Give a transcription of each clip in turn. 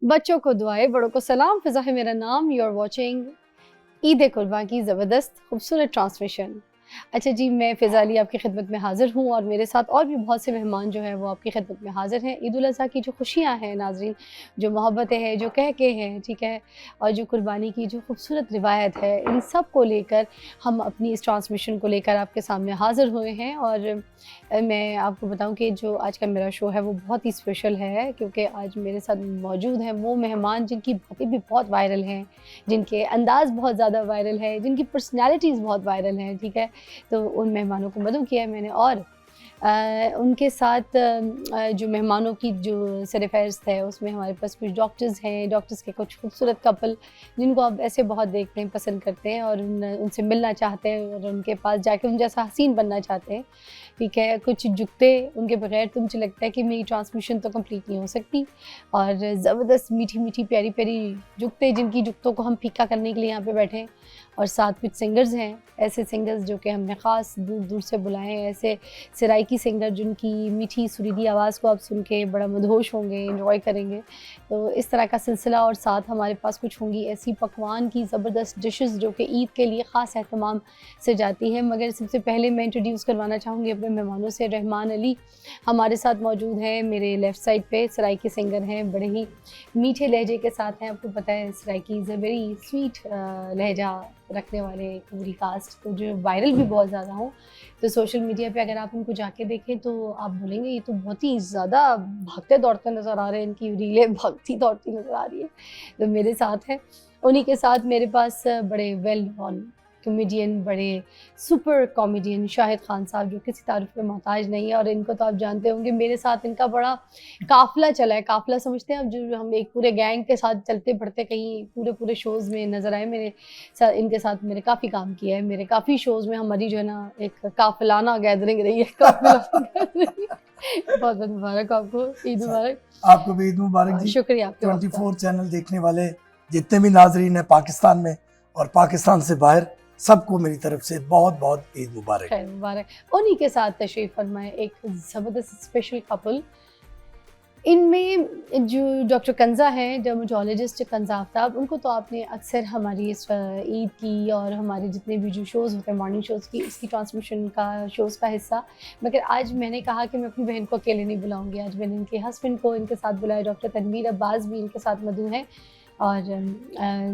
बच्चों को दुआएं, बड़ों को सलाम। फिजा है मेरा नाम। यू आर वॉचिंग ईद कुर्बान की ज़बरदस्त खूबसूरत ट्रांसमिशन। अच्छा जी, मैं फ़िज़ा अली आपकी खिदमत में हाज़िर हूँ और मेरे साथ और भी बहुत से मेहमान जो हैं वो आपकी खिदमत में हाज़िर हैं। ईद उल अज़हा की जो खुशियाँ हैं नाज़रीन, जो मोहब्बतें हैं, जो कह के हैं, ठीक है, और जो कुर्बानी की जो खूबसूरत रिवायत है, इन सब को लेकर हम अपनी इस ट्रांसमिशन को लेकर आपके सामने हाज़िर हुए हैं। और मैं आपको बताऊँ कि जो आज का मेरा शो है वो बहुत ही स्पेशल है, क्योंकि आज मेरे साथ मौजूद हैं वो मेहमान जिनकी बातें भी बहुत वायरल हैं, जिनके अंदाज़ बहुत ज़्यादा वायरल है, जिनकी पर्सनैलिटीज़ बहुत वायरल हैं, ठीक है। तो उन मेहमानों को मदऊ किया है मैंने, और उनके साथ जो मेहमानों की जो सर-ए-फ़हरिस्त है उसमें हमारे पास कुछ डॉक्टर्स हैं, डॉक्टर्स के कुछ खूबसूरत कपल जिनको आप ऐसे बहुत देखते हैं, पसंद करते हैं और उनसे मिलना चाहते हैं और उनके पास जाके उन जैसा हसीन बनना चाहते हैं, ठीक है। कुछ जुगते उनके बगैर तो मुझे लगता है कि मेरी ट्रांसमिशन तो कंप्लीट नहीं हो सकती। और ज़बरदस्त मीठी-मीठी, प्यारी-प्यारी जुगते, जिनकी जुगतों को हम फीका करने के लिए यहाँ पे बैठे हैं। और साथ कुछ सिंगर्स हैं, ऐसे सिंगर्स जो कि हमने ख़ास दूर-दूर से बुलाए हैं, ऐसे सराइकी सिंगर जिनकी मीठी सुरीली आवाज़ को आप सुन के बड़ा मदहोश होंगे, एंजॉय करेंगे। तो इस तरह का सिलसिला, और साथ हमारे पास कुछ होंगी ऐसी पकवान की ज़बरदस्त डिशेज़ जो कि ईद के लिए ख़ास एहतमाम से जाती हैं। मगर सबसे पहले मैं इंट्रोड्यूस करवाना चाहूँगी अपने मेहमानों से। रहमान अली हमारे साथ मौजूद हैं, मेरे लेफ़्ट साइड पे सराइकी सिंगर हैं, बड़े ही मीठे लहजे के साथ हैं। आपको पता है Saraiki is a very sweet लहजा रखने वाले पूरी कास्ट, तो जो वायरल भी बहुत ज़्यादा हो। तो सोशल मीडिया पे अगर आप उनको जाके देखें तो आप बोलेंगे ये तो बहुत ही ज़्यादा भागते दौड़ते नज़र आ रहे हैं, इनकी रीलें भागती दौड़ती नज़र आ रही है। तो मेरे साथ हैं, उन्हीं के साथ मेरे पास बड़े वेल नोन कॉमेडियन, बड़े सुपर कॉमेडियन शाहिद खान साहब, जो किसी तारीफ़ के मोहताज नहीं है। और इनको तो आप जानते होंगे, मेरे साथ इनका बड़ा काफ़िला चला है। काफ़िला समझते हैं आप, जो हम एक पूरे गैंग के साथ चलते फिरते कहीं पूरे शोज़ में नज़र आए। मेरे साथ, इनके साथ मैंने काफ़ी काम किया है। मेरे काफ़ी शोज़ में हमारी जो है ना एक काफ़िलाना गैदरिंग रही है, काफ़िलाना गैदरिंग। बहुत-बहुत मुबारक आपको, ईद मुबारक। आपको भी ईद मुबारक जी। शुक्रिया आपका। 24 चैनल देखने वाले जितने भी नाजरीन हैं पाकिस्तान में और पाकिस्तान से बाहर, सबको मेरी तरफ से बहुत बहुत ईद मुबारक। खैर मुबारक। उन्हीं के साथ तशरीफ़ फरमाए एक ज़बरदस्त स्पेशल कपल। इनमें जो डॉक्टर कंज़ा हैं, डर्मेटोलॉजिस्ट कंज़ा आफ्ताब, उनको तो आपने अक्सर हमारी इस ईद की और हमारे जितने भी जो शोज़ होते हैं मॉर्निंग शोज़ की, इसकी ट्रांसमिशन का शोज़ का हिस्सा। मगर आज मैंने कहा कि मैं अपनी बहन को अकेले नहीं बुलाऊंगी। आज मैंने इनके हस्बैंड को इनके साथ बुलाया, डॉक्टर तनवीर अब्बास भी इनके साथ मौजूद हैं। और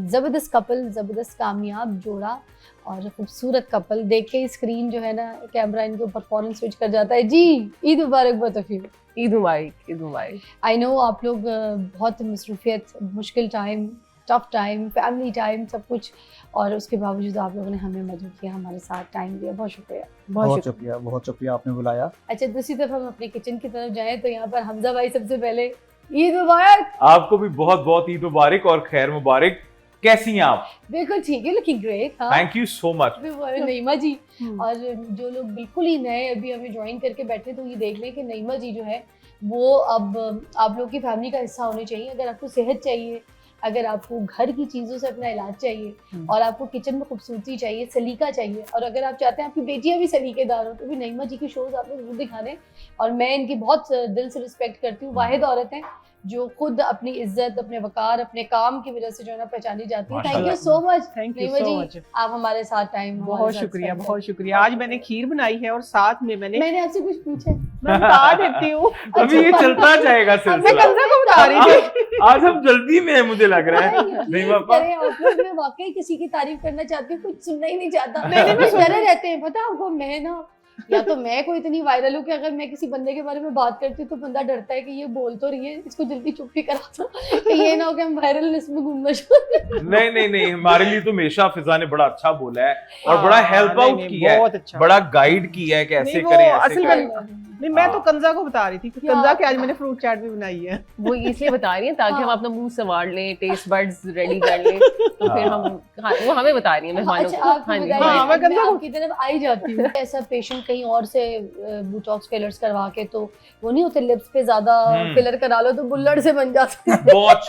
ज़बरदस्त कपल, ज़बरदस्त कामयाब जोड़ा और ख़ूबसूरत कपल। देख के स्क्रीन जो है ना, कैमरा इनके ऊपर फ़ौरन स्विच कर जाता है। जी ईद मुबारक बोथ ऑफ यू। ईद मुबारक, ईद मुबारक। आई नो आप लोग बहुत मसरूफियत, मुश्किल time, tough time, family time, सब कुछ, और उसके बावजूद आप लोगों ने हमें मदद किया, हमारे साथ टाइम दिया। बहुत शुक्रिया। बहुत शुक्रिया, बहुत शुक्रिया आपने बुलाया। अच्छा, दूसरी तरफ हम अपने किचन की तरफ जाएं तो यहाँ पर हमजा भाई सबसे पहले ईद मुबारक। आपको भी बहुत बहुत ईद मुबारक और खैर मुबारक। कैसी हैं आप? बिल्कुल ठीक है, looking great. Thank you so much. Naima ji, और जो लोग बिल्कुल ही नए अभी हमें ज्वाइन करके बैठे, तो ये देख लें कि नईमा जी जो है वो अब आप लोग की फैमिली का हिस्सा होने चाहिए। अगर आपको सेहत चाहिए, अगर आपको घर की चीज़ों से अपना इलाज चाहिए, और आपको किचन में खूबसूरती चाहिए, सलीका चाहिए, और अगर आप चाहते हैं आपकी बेटियां भी सलीकेदार हो, तो भी नईमा जी के शोज़ आपको जरूर दिखा दें। और मैं इनकी बहुत दिल से रिस्पेक्ट करती हूँ। वाहिद औरत हैं जो खुद अपनी इज्जत, अपने वकार, अपने काम की वजह से जो है ना पहचानी जाती है। Thank you so much Naima जी, आप हमारे साथ टाइम। बहुत शुक्रिया, बहुत शुक्रिया। आज मैंने खीर बनाई है और साथ में मैंने आपसे कुछ पूछा, मैं बता देती हूँ। अभी ये चलता जाएगा मैं सिलसिला। कंज़ा को बता रही थी। आज हम जल्दी में है, मुझे लग रहा है। नहीं पापा, मैं वाकई किसी की तारीफ करना चाहती हूँ, कुछ सुनना ही नहीं चाहता। नहीं, मैं डरे रहते हैं, पता आपको। मैं ना, या तो मैं कोई इतनी वायरल हूँ कि अगर मैं किसी बंदे के बारे में बात करती हूँ तो बंदा डरता है कि ये बोल तो रही है, इसको जल्दी चुप ही करा दो, कि ये ना हो कि हम वायरल लिस्ट में घूमना शुरू। नहीं, हमारे लिए तो हमेशा फिजा ने बड़ा अच्छा बोला है और बड़ा हेल्प आउट किया है, बहुत अच्छा, बड़ा गाइड किया है कि ऐसे नहीं, वो करें, ऐसे असल करें। में नहीं, मैं तो कंज़ा को बता रही थी कि कंज़ा के आज मैंने फ्रूट चाट भी बनाई है। वो इसलिए बता रही है ताकि हम अपना मुंह संवार लें, टेस्ट बड्स रेडी कर लें, तो फिर हम, हाँ, वो हमें बता रही है मेहमानों अच्छा, को। आपको हाँ जी, बताइए, हाँ, मैं मैं आपकी तरफ आई जाती हूँ। ऐसा पेशेंट कहीं और से बोटॉक्स फिलर्स करवा के, तो वो नहीं होते लिप्स पे ज्यादा फिलर करा लो तो बुल्लड़ से बन जाते हैं। बहुत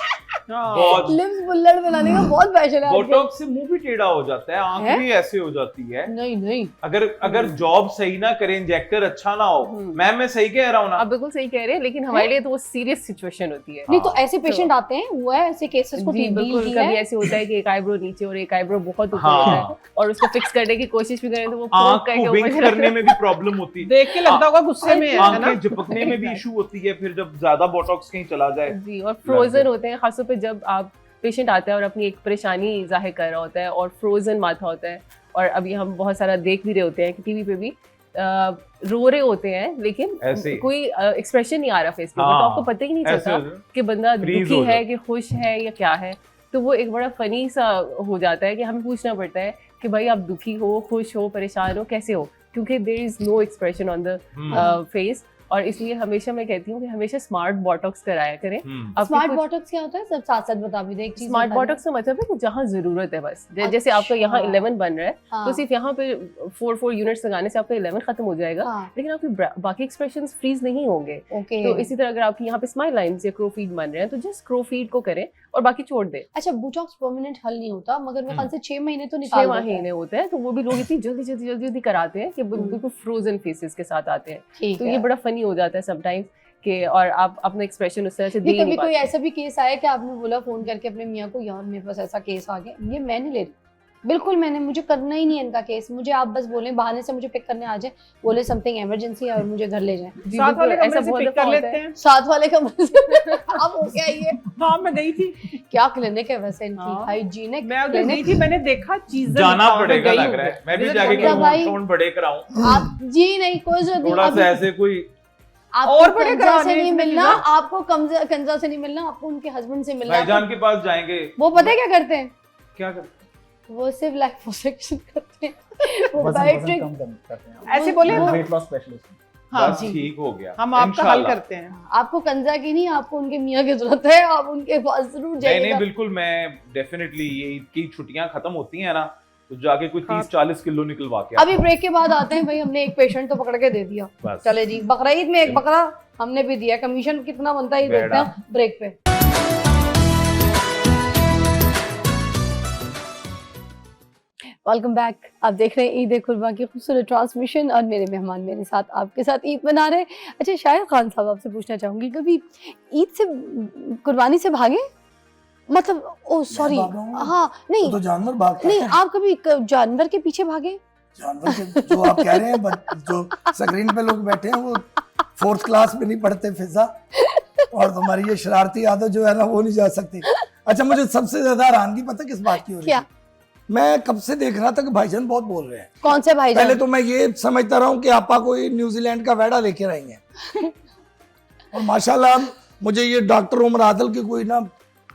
बहुत लिप्स बुल्लड़ बनाने का बहुत फैशन है आजकल। बोटॉक्स से मुंह भी टेढ़ा हो जाता है, आंख है? भी ऐसे हो जाती है। नहीं नहीं, अगर जॉब सही ना करे, इंजेक्टर अच्छा ना हो, मैम मैं सही कह रहा हूँ ना? आप बिल्कुल सही कह रहे हैं, लेकिन हमारे लिए तो वो सीरियस सिचुएशन होती है। नहीं तो ऐसे पेशेंट आते हैं, हुआ है ऐसे केसेस को जी डील बिल्कुल, किया कभी है। ऐसे होता है कि एक आईब्रो नीचे और एक आईब्रो बहुत ऊपर हाँ। होता है, और उसको फिक्स करने की कोशिश भी करें तो वो आंख poke करके को ऊपर विंक से रख करने में भी प्रॉब्लम होती है, देख के लगता होगा गुस्से में है ना। आंखें झपकने में भी इशू होती है, फिर जब ज्यादा बोटॉक्स कहीं चला जाए। जी, और फ्रोजन होते हैं खासतौर पे जब आप पेशेंट आता है और अपनी एक परेशानी जाहिर कर रहा होता है और फ्रोजन माथा होता है, और अभी हम बहुत सारा देख भी रहे होते हैं कि टीवी पे भी रो रहे होते हैं लेकिन ऐसे ही। कोई एक्सप्रेशन नहीं आ रहा फेस पे, हाँ, तो आपको पता ही नहीं चलता ऐसे कि बंदा freeze दुखी हो है जाता। कि खुश है या क्या है। तो वो एक बड़ा फनी सा हो जाता है कि हमें पूछना पड़ता है कि भाई आप दुखी हो, खुश हो, परेशान हो, कैसे हो, क्योंकि there is no expression on the face. और इसलिए हमेशा मैं कहती हूँ कि हमेशा स्मार्ट बोटॉक्स कराया करें। आपके स्मार्ट कुछ- बोटॉक्स क्या होता है, सब साथ साथ बता भी दे एक चीज। स्मार्ट बोटॉक्स का मतलब है कि जहाँ जरूरत है बस, जैसे आपका यहाँ अच्छा। 11 बन रहा है हाँ, तो सिर्फ यहाँ पे 4 यूनिट्स लगाने से आपका 11 खत्म हो जाएगा, हाँ, लेकिन आपके बाकी एक्सप्रेशंस फ्रीज नहीं होंगे। ओके। तो इसी तरह अगर आपकी यहाँ पे स्माइल लाइंस या क्रो फीड बन रहे हैं तो जस्ट क्रो फीड को करें और बाकी छोड़ दें। अच्छा, बोटॉक्स परमानेंट हल नहीं होता, मगर मेरे ख्याल से 6 महीने तो 6 निकाल देता है। महीने होते हैं, तो वो भी लोग इतनी जल्दी जल्दी जल्दी जल्दी कराते हैं कि बिल्कुल फ्रोजन फेसेस के साथ आते हैं। ठीक तो है। ये बड़ा फनी हो जाता है समटाइम्स कि, और आप अपना एक्सप्रेशन उस तरह से दे नहीं, नहीं कभी कोई पाते। ऐसा भी केस आया कि आपने बोला फोन करके अपने मियाँ को, यार मेरे पास ऐसा केस आ गया, ये मैं नहीं ले रही, बिल्कुल मैंने, मुझे करना ही नहीं है इनका केस, मुझे आप बस बोले बहाने से मुझे पिक करने आ जाए, बोले समथिंग इमरजेंसी है और मुझे घर ले जाए, जी, साथ वाले बिल्कुल, कमरे ऐसा से बहुत पिक दफा कर होता लेते है। हैं। साथ वाले कमरे से। आप हो क्या ये, हाँ मैं गई थी, क्या क्लिनिक है वैसे इनकी, हाँ। हाइजीनिक मैं उधर गई क्लिनिक। थी, मैंने देखा चीजें जाना दिखाओ, मैं पड़ेगा गई लग हूँ। रहा है, मैं भी विजिट जाके करके कोई भाई- साउंड बड़े कराऊं, आप जी नहीं, कोई जरूरत नहीं, थोड़ा अभी सा ऐसे कोई आपको और बड़े कंजा कराने से नहीं इसमें मिलना, चीज़ें। आपको कंजा से नहीं मिलना, आपको उनके हस्बैंड से मिलना है। भाईजान के पास जाएंगे, वो पता है क्या करते हैं, क्या कर वो सिर्फ लाइपोसक्शन करते हैं, वो वजन बायोट्रिक कम करते हैं ऐसे बोले वो- वेट लॉस स्पेशलिस्ट। हाँ बस जी, ठीक हो गया, हम आपका हल इंशाल्लाह। करते हैं। आपको कंजा की नहीं, आपको उनके मियाँ की जरूरत है, आप उनके पास जरूर नहीं जाइएगा। नहीं बिल्कुल, मैं डेफिनेटली ये ईद की छुट्टियां खत्म होती हैं ना, तो जाके कोई हाँ। 30-40 किलो निकलवा के अभी ब्रेक के बाद आते हैं भाई, हमने एक पेशेंट तो पकड़ के दे दिया, बस। चले जी, बकरीद में एक बकरा हमने भी दिया, कमीशन कितना बनता है ये देखते बेड़ा। हैं ब्रेक पे। वेलकम बैक, आप देख रहे हैं ईद कुर्बान की खूबसूरत ट्रांसमिशन और मेरे मेहमान मेरे साथ आपके साथ ईद मना रहे हैं। अच्छा शाहिद खान साहब, आपसे पूछना चाहूंगी, कभी ईद से कुर्बानी से भागे, मतलब ओ सॉरी, भागा हूँ। हाँ नहीं तो जानवर भागते नहीं, हैं, आप कभी जानवर के पीछे भागे? जानवर के जो आप कह रहे हैं, जो स्क्रीन पे लोग बैठे हैं वो 4th क्लास में नहीं पढ़ते फिजा, और तुम्हारी ये शरारती आदत जो है ना वो नहीं जा सकती। अच्छा, मुझे सबसे ज्यादा हैरानगी पता किस बात की हो रही क्या? है? मैं कब से देख रहा था कि भाईजान बहुत बोल रहे हैं। कौन से भाई पहले तो मैं ये समझता रहा हूँ कि आपा कोई न्यूजीलैंड का वेड़ा लेकर आई हैं, और माशाल्लाह मुझे ये डॉक्टर उमर आदल के कोई ना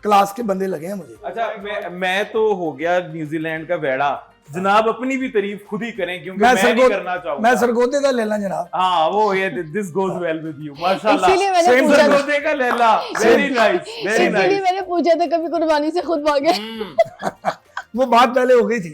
क्लास के बंदे लगे हैं मुझे। अच्छा, मैं तो हो गया न्यूजीलैंड का वेड़ा, जनाब अपनी भी तारीफ खुद ही करें, क्योंकि मैं मैं नहीं सरगोद- करना चाहूंगा। मैं सरगोदे का ले ला जनाब। हाँ वो ये this goes well with you, माशाल्लाह। इसीलिए मैंने Same पूछा था, सरगोदे का लैला, वेरी नाइस, वेरी इसीलिए नाइस। मैंने पूछा था कभी कुर्बानी से खुद भागे। वो बात पहले हो गई थी।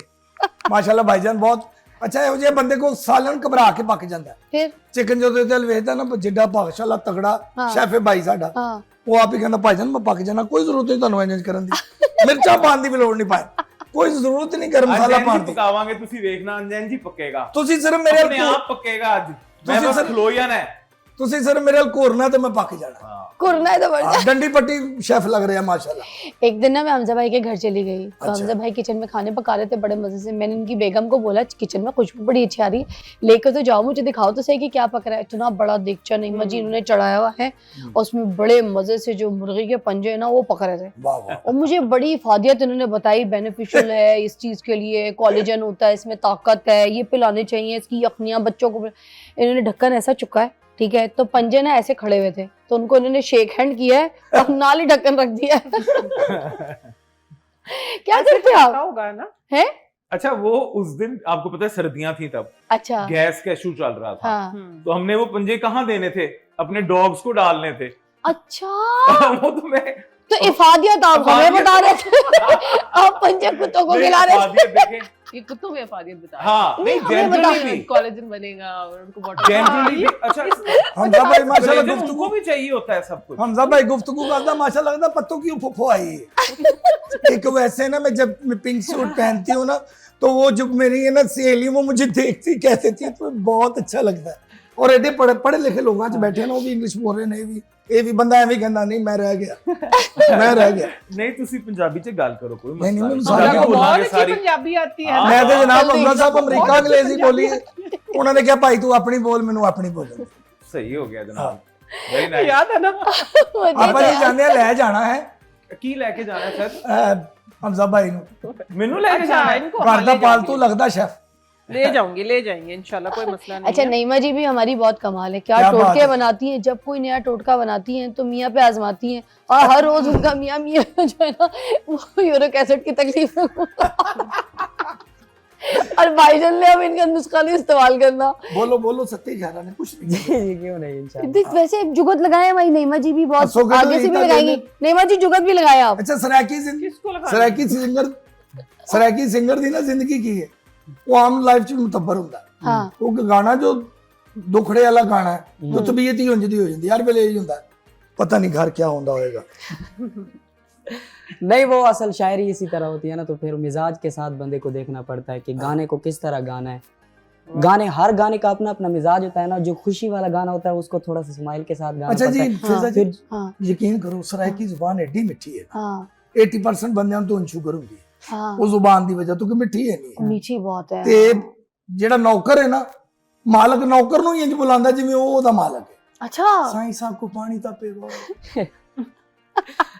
माशाल्लाह भाईजान बहुत अच्छा है, मुझे बंदे को सालन घबरा के पक जाता है। फिर चिकन जो तेल ਵੇਖਦਾ ਨਾ ਜਿੱਡਾ ਮਾਸ਼ਾਅੱਲਾ ਤਗੜਾ हाँ। ਸ਼ੈਫ ਹੈ ਭਾਈ ਸਾਡਾ, हाँ, ਉਹ ਆਪ ਹੀ ਕਹਿੰਦਾ ਭਾਈਜਾਨ ਮੈਂ ਪੱਕ ਜਾਣਾ, ਕੋਈ ਜ਼ਰੂਰਤ ਨਹੀਂ ਤੁਹਾਨੂੰ ਇੰਜ ਕਰਨ ਦੀ, ਮਿਰਚਾਂ ਪਾਉਣ ਦੀ ਵੀ ਲੋੜ ਨਹੀਂ ਪਾਏ, ਕੋਈ ਜ਼ਰੂਰਤ ਨਹੀਂ ਗਰਮ ਮਸਾਲਾ ਅੱਜ ਪਾਉਣ ਇੰਜ ਦੀ, ਪਕਾਵਾਂਗੇ, ਤੁਸੀਂ ਵੇਖਣਾ ਅੰਜਨ ਜੀ ਪੱਕੇਗਾ, ਤੁਸੀਂ ਸਿਰਫ ਮੇਰੇ ਆਪਣੇ ਆਪ ਪੱਕੇਗਾ ਅੱਜ, ਮੈਂ ਬਸ ਖਲੋ ਜਾਣਾ ਹੈ। ਤੁਸੀਂ ਸਿਰਫ ਮੇਰੇ ਨਾਲ ਘੋਰਨਾ ਤੇ ਮੈਂ ਪੱਕ ਜਾਣਾ। हाँ। कुरना है तो बढ़ हाँ, डंडी पट्टी शेफ लग रहे हैं माशाल्लाह। एक दिन ना मैं हमजा भाई के घर चली गई, तो अच्छा। हमजा भाई किचन में खाने पका रहे थे बड़े मजे से, मैंने उनकी बेगम को बोला किचन में खुशबू बड़ी अच्छी आ रही है, लेकर तो जाओ, मुझे दिखाओ तो सही कि क्या पक रहा है। इतना बड़ा देगचा नहीं जी इन्होंने चढ़ाया हुआ है, और उसमें बड़े मजे से जो मुर्गी के पंजे है ना वो पक रहे थे, वाह वाह। और मुझे बड़ी इफादियत इन्होंने बताई, बेनिफिशियल है इस चीज के लिए, कोलेजन होता है इसमें, ताकत है, ये पिलाने चाहिए, इसकी यखनियां बच्चों को। इन्होंने ढक्कन ऐसा चुका है, ठीक है, तो पंजे ना ऐसे खड़े हुए थे, तो उनको इन्होंने शेक हैंड किया है और नाल ही ढक्कन रख दिया है। क्या करते आप? होगा ना, हैं? अच्छा, वो उस दिन आपको पता है सर्दियां थी, तब अच्छा गैस का इशू चल रहा था, हाँ, तो हमने वो पंजे कहाँ देने थे, अपने डॉग्स को डालने थे। अच्छा वो तो मैं तो इफादियत आप हमें बता रहे थे, आप पंजे कुत्तों को खिला रहे थे। देखें, ये कुत्तों में अफादियत बता हाँ नहीं हमें बता जनरली भी, कोलेजन बनेगा और उनको बॉटल जनरली भी। अच्छा हमजा भाई माशाल्लाह उनको गुफ्तगू भी चाहिए होता है सब कुछ। हमजा भाई गुफ्तगू करता माशाल्लाह लगता पत्तों की फुफो आई है। एक वैसे ना मैं जब मैं पिंक सूट पहनती हूँ ना तो वो जब मेरी है ना सहेली वो मुझे देखती कहती थी तो बहुत अच्छा लगता है। और एडे पढ़े लिखे लोग आज बैठे ना वो भी इंग्लिश बोल रहे नहीं भी ਇਹ ਵੀ ਬੰਦਾ ਐਵੇਂ ਕਹਿੰਦਾ ਨਹੀਂ ਮੈਂ ਰਹਿ ਗਿਆ ਮੈਂ ਰਹਿ ਗਿਆ। नहीं ਤੁਸੀਂ ਪੰਜਾਬੀ ਚ ਗੱਲ ਕਰੋ ਕੋਈ नहीं, मसला नहीं, नहीं। सारा बहुत बोलांगे अच्छी सारी। पंजाबी आती है। ਮੈਂ ਤੇ ਜਨਾਬ जल्दी। ਹਮਜ਼ਾ ਸਾਹਿਬ ਅਮਰੀਕਾ ਅੰਗਰੇਜ਼ੀ ਬੋਲੀ ਉਹਨਾਂ ਨੇ ਕਿਹਾ ਭਾਈ ਤੂੰ ਆਪਣੀ ਬੋਲ ਮੈਨੂੰ ਆਪਣੀ ਬੋਲ। सही हो गया जनाब, वेरी नाइस। याद है ना? ਆਪਾਂ ਜੀ ਜਾਂਦੇ ਆ ਲੈ ਜਾਣਾ ਹੈ की लेके जाना है सर? ਹਮਜ਼ਾ ਭਾਈ ਨੂੰ मेनू लेके अच्छा, जाना है? इनको ਘਰ ਦਾ ਪਾਲਤੂ लगदा शेफ। ले जाऊंगी ले जाएंगे इंशाल्लाह, कोई मसला नहीं अच्छा है। नईमा जी भी हमारी बहुत कमाल है, क्या क्या बात टोटके है। बनाती हैं। जब कोई नया टोटका बनाती हैं तो मियाँ पे आजमाती हैं और हर रोज उनका मियाँ मियाँ जो है ना वो यूरिक एसिड की तकलीफ और भाईजान ने अब इनका नुस्खा नहीं इस्तेमाल करना। बोलो सत्य खाना ने कुछ नहीं जी जी क्यों नहीं इंशाल्लाह। देख वैसे जुगत लगाए भाई नईमा जी भी बहुत हंसोगे तो आगे से भी इतना लगाएंगी। देने- नईमा जी जुगत भी लगाए आप। अच्छा किसको लगाना? सराकी सिंगर ਦੀ ਨਾ ਜ਼ਿੰਦਗੀ ਕੀ ਹੈ ਉਹ ਆਮ ਲਾਈਫ ਚ ਮੁਤੱਬਰ ਹੁੰਦਾ हाँ ਉਹ ਗਾਣਾ ਜੋ ਦੁਖੜੇ ਵਾਲਾ ਗਾਣਾ ਹੈ ਉਹ ਤਬੀਅਤ ਹੀ ਉਂਝ ਦੀ ਹੋ ਜਾਂਦੀ ਹਰ ਵੇਲੇ ਹੀ ਹੁੰਦਾ ਪਤਾ ਨਹੀਂ ਘਰ ਕੀ ਹੁੰਦਾ ਹੋਏਗਾ। नहीं वो असल शायरी इसी तरह होती है ना, तो फिर मिजाज के साथ बंदे को देखना पड़ता है कि गाने को किस तरह गाना है। हर गाने का अपना अपना मिजाज होता है ना, जो खुशी वाला गाना होता है उसको थोड़ा सा स्माइल के साथ गाना अच्छा पड़ता जी है। फिजा जी फिर हाँ यकीन करो सराकी जुबान एडी मिठी है हाँ 80% ਬੰਦਿਆਂ ਤੋਂ ਸ਼ੂਗਰ ਹੁੰਦੀ ਹੈ हाँ ਉਹ ਜ਼ੁਬਾਨ ਦੀ ਵਜ੍ਹਾ ਤੋਂ ਕਿ ਮਿੱਠੀ ਹੈ ਨਹੀਂ मीठी बहुत है। ਤੇ ਜਿਹੜਾ ਨੌਕਰ ਹੈ ਨਾ ਮਾਲਕ ਨੌਕਰ ਨੂੰ ਹੀ ਇੰਜ ਬੁਲਾਉਂਦਾ ਜਿਵੇਂ ਉਹ ਉਹਦਾ ਮਾਲਕ ਹੈ। अच्छा ਸਾਈਂ ਸਾਹਿਬ ਕੋ ਪਾਣੀ ਤਾਂ ਪੀਓ।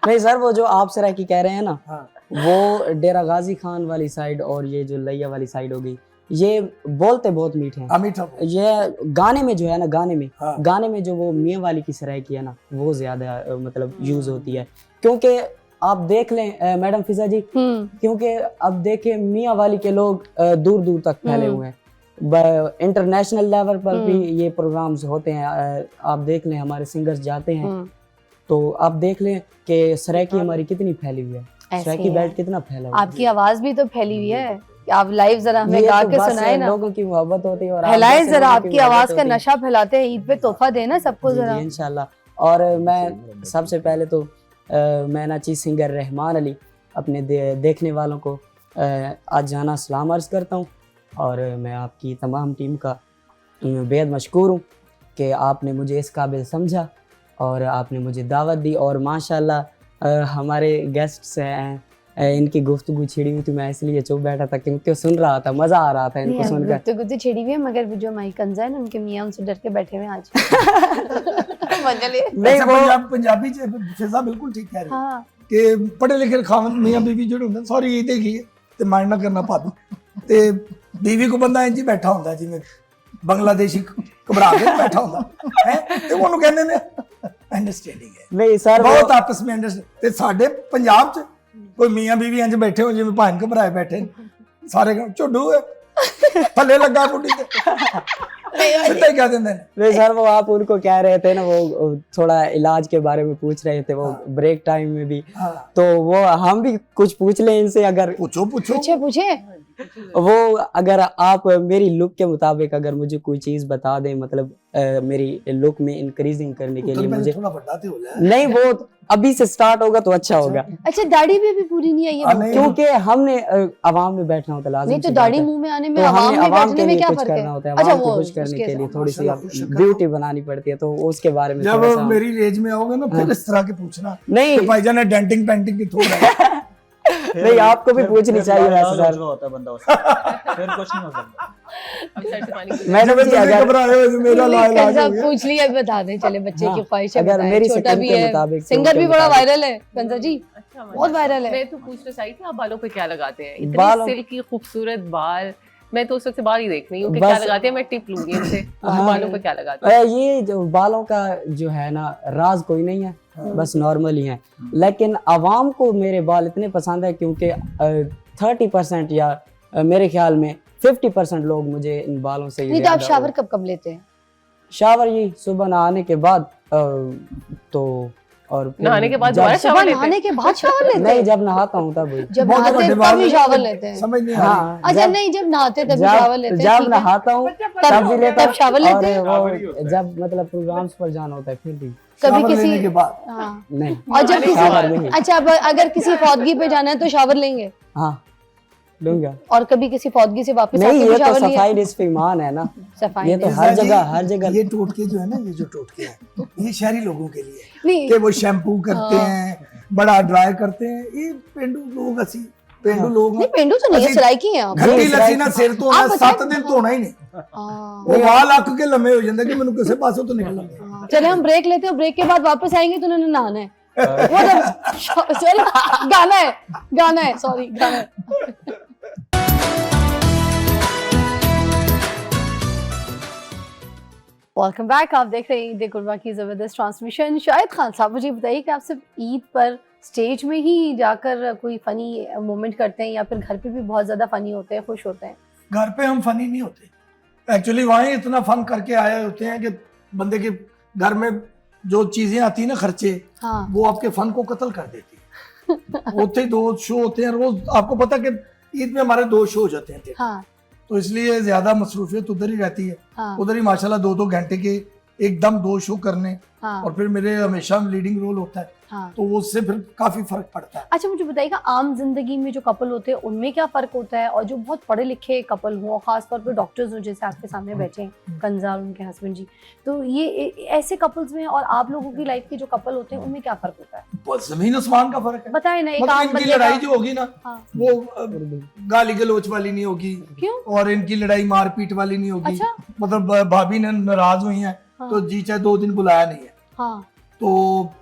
नहीं सर वो जो आप सराकी कह रहे हैं ना, हाँ। वो डेरा गाजी खान वाली साइड और ये जो लैया वाली साइड हो गई, ये बोलते बहुत मीठे हैं। अमिठा ये गाने में जो है ना हाँ। गाने में जो वो मियाँ वाली की सराकी है ना वो ज्यादा मतलब यूज होती है। क्योंकि आप देख लें मैडम फिजा जी, क्योंकि अब देखें मियाँ वाली के लोग दूर दूर तक फैले हुए हैं। इंटरनेशनल लेवल पर भी ये प्रोग्राम्स होते हैं। आप देख लें हमारे सिंगर्स जाते हैं तो आप देख लें कि सराकी हमारी कितनी फैली हुई है, ऐसे सराकी है। बेल्ट कितना फैला हुआ है। आपकी आवाज भी तो फैली हुई है, आप लाइव जरा हमें ये गा तो के बस सुनाए ना, लोगों की मोहब्बत होती है और आप फैलाएं जैसे जरा लोगों की आपकी आवाज मोहब्बत का होती है। नशा फैलाते हैं, ईद पे तोहफा देना सबको जी, जरा। जी, इंशाल्लाह। और मैं सबसे पहले तो मैं नाची सिंगर रहमान अली अपने देखने वालों को आज जाना सलाम अर्ज करता हूँ और मैं आपकी तमाम टीम का बेहद मशकूर हूँ कि आपने मुझे इस काबिल समझा और आपने मुझे दावत दी। और माशाल्लाह हमारे गेस्ट्स हैं, इनकी गुफ्तगू छिड़ी हुई थी, मैं इसलिए चुप बैठा था क्योंकि सुन रहा था, मज़ा आ रहा था इनको सुनकर। गुत्ते छिड़ी हुई है मगर जो हमारी कंजा है ना उनके मियाँ उनसे डर के बैठे हुए हैं आज। मजा ले। नहीं अच्छा, वो पंजाबी च फिजा बिल्कुल ठीक कह रही है हाँ ਕਿ ਪੜ੍ਹੇ ਲਿਖੇ ਖਾਵੰਦ ਮੀਆਂ ਬੀਵੀ ਜਿਹੜੇ ਹੁੰਦੇ ਸੌਰੀ ਇਹ ਦੇਖੀ ਹੈ ਤੇ ਮਾਈਂਡ ਨਾ ਕਰਨਾ ਪਾ ਦੂੰ ਤੇ ਬੀਵੀ ਕੋ ਬੰਦਾ ਇੰਜ ਹੀ ਬੈਠਾ ਹੁੰਦਾ ਜਿਵੇਂ ਬੰਗਲਾਦੇਸ਼ੀ ਘਬਰਾ ਕੇ ਬੈਠਾ ਹੁੰਦਾ ਹੈ ਤੇ ਉਹਨੂੰ ਕਹਿੰਦੇ ਨੇ ਅੰਡਰਸਟੈਂਡਿੰਗ ਹੈ नहीं सर ਬਹੁਤ ਆਪਸ ਵਿੱਚ ਅੰਡਰਸਟੈਂਡ। ਤੇ ਸਾਡੇ ਪੰਜਾਬ ਚ ਕੋਈ ਮੀਆਂ ਬੀਵੀ ਇੰਜ ਬੈਠੇ ਹੋ ਜਿਵੇਂ ਭਾਂ ਘਬਰਾਏ ਬੈਠੇ ਨੇ। ਸਾਰੇ ਕਹਿੰਦੇ ਝੁੱਡੂ ਹੈ ਥੱਲੇ ਲੱਗਾ ਕੁੜੀ ਤੇ ਸਿੱਧਾ ਹੀ ਕਹਿ ਦਿੰਦੇ ਨੇ। नहीं सर वो आप उनको कह रहे थे ना, वो थोड़ा इलाज के बारे में पूछ रहे थे वो ब्रेक टाइम में भी, हाँ तो वो हम भी कुछ पूछ लें इनसे। अगर पूछो पूछे पूछे वो अगर आप मेरी लुक के मुताबिक अगर मुझे कोई चीज बता दें, मतलब मेरी लुक में इंक्रीजिंग करने के लिए मुझे थोड़ा बड़ा तो हो जाए। नहीं, वो अभी से स्टार्ट होगा तो अच्छा होगा, अच्छा दाढ़ी भी अभी पूरी नहीं आई हाँ, है नहीं, क्योंकि हमने अवाम में बैठना होता है लाज़िम नहीं तो सी बात दाढ़ी है। मुंह में आने में तो आवाम हमने में आवाम बैठने के में लिए क्या कुछ फर्क है? करना होता है, अच्छा आवाम को वो खुश करने उसके के लिए साथ। थोड़ी सी माशाल्लाह, ब्यूटी बनानी पड़ती है, तो उसके बारे में जब थोड़ा सा मेरी रेंज में आओगे ना फिर इस तरह के पूछना नहीं कि भाईजान ने डेंटिंग पेंटिंग की थोड़ा नहीं, आपको भी पूछनी चाहिए वैसे सर। जो होता है बंदा उसका फिर कुछ नहीं हो सकता। अब सर से पानी पी- मैडम जी अगर घबराए हुए मेरा लाइलाज कंजा हो गया। पूछ लिया बता दें, चले बच्चे हाँ, की ख्वाहिश है, अगर बताएं। मेरी छोटा सेकंड भी के है, मुताबिक, सिंगर भी उनके बड़ा मुताबिक। वायरल है कंजा जी, अच्छा, बहुत वायरल है। मैं तो पूछना चाहती थी आप बालों पे क्या लगाते हैं? इतने बालों- सिल्की खूबसूरत बाल, मैं तो उस वक्त से बाल ही देख रही हूँ कि बस- क्या लगाते हैं, मैं टिप लूंगी इनसे। हाँ। बालों पे क्या लगाते हैं? ये जो बालों का जो है ना राज कोई नहीं है, बस नॉर्मल ही है। लेकिन आवाम को मेरे बाल इतने पसंद है क्योंकि 30% या मेरे ख्याल में 50% लोग मुझे इन बालों से ही नहीं तो आप ज्यादा- शावर कब कब लेते हैं? शावर ये सुबह नहाने के बाद तो और फिर नहाने के बाद जब- दोबारा शावर लेते हैं? नहाने के बाद शावर लेते नहीं, हैं? जब नहाता हूँ तब भी। जब बहुत नहाते बड़े हैं बाल तभी हैं, शावर लेते हैं? समझ नहीं आ रही। हाँ, अच्छा जब- नहीं, जब नहाते तभी शावर लेते हैं, जब ठीक है। नहाता हूँ तब तब भी लेता तब शावर हूँ, लेते और हैं? शावर ही होता वो है। जब मतलब प्रोग्राम्स पर जाना होता है फिर भी कभी शावर लेने किसी के बाद हाँ नहीं। और जब किसी शावर नहीं। अच्छा अब अगर किसी फौतगी पे जाना है तो शावर लेंगे, हाँ लूंगा। और कभी किसी फौतगी से वापस नहीं, आके ये भी तो शावर लिया? सफाई रिस्क ईमान है ना, सफाई ये तो नहीं। हर जगह ये टोटके जो है ना, ये जो टोटके हैं ये शहरी लोगों के लिए है। नहीं कि वो शैम्पू करते हाँ। हैं, बड़ा ड्राई करते हैं, ये पेंडू लोग असी पेंडू लोग नहीं, पेंडू तो नहीं है, ਅਸੀਂ सराय की हैं आप। घंटी लसी ना सिर तो आप 7 दिन धोना ही नहीं, हाँ। वो वाल अक के लम्बे हो जाते कि मैंने किसी पासों तो निकलना नहीं। हाँ, चले हम ब्रेक लेते हैं, ब्रेक के बाद वापस आएंगे तो उन्होंने नहाना है। वो जब चलो गाना है सॉरी गाना है। वेलकम बैक, आप देख रहे हैं ईद कुर्बा की ज़बरदस्त ट्रांसमिशन। शाहिद खान साहब, मुझे बताइए कि आप सिर्फ ईद पर स्टेज में ही जाकर कोई फ़नी मोमेंट करते हैं या फिर घर पे भी बहुत ज़्यादा फ़नी होते हैं, खुश होते हैं? घर पे हम फनी नहीं होते एक्चुअली, वहाँ ही इतना फन करके आए होते हैं कि बंदे के घर में जो चीजें आती है ना, खर्चे, हाँ वो आपके फन को कत्ल कर देती है। होते ही 2 शो होते हैं रोज, आपको पता कि ईद में हमारे 2 शो हो जाते हैं, हाँ तो इसलिए ज्यादा मसरूफियत उधर ही रहती है। हाँ उधर ही माशाल्लाह 2-2 घंटे के एकदम 2 शो करने, हाँ और फिर मेरे हमेशा लीडिंग रोल होता है, हाँ। तो उससे फिर काफी फर्क पड़ता है। अच्छा मुझे बताइएगा, आम जिंदगी में जो कपल होते हैं उनमें क्या फर्क होता है, और जो बहुत पढ़े लिखे कपल हों, खासतौर पर डॉक्टर्स हों जैसे आपके सामने बैठे हैं कंजा और उनके हस्बैंड जी, तो ये ऐसे कपल्स में और आप लोगों की लाइफ के जो कपल होते हैं उनमें क्या फर्क होता है? बस जमीन आसमान का फर्क है। बताए ना, एक मतलब आम इनकी बंदे लड़ाई का। जो होगी ना, हाँ। वो गाली गलोच वाली नहीं होगी, क्यों? और इनकी लड़ाई मारपीट वाली नहीं होगी। अच्छा मतलब भाभी ने नाराज हुई हैं हाँ। तो जी चाहे 2 दिन बुलाया नहीं है, हाँ तो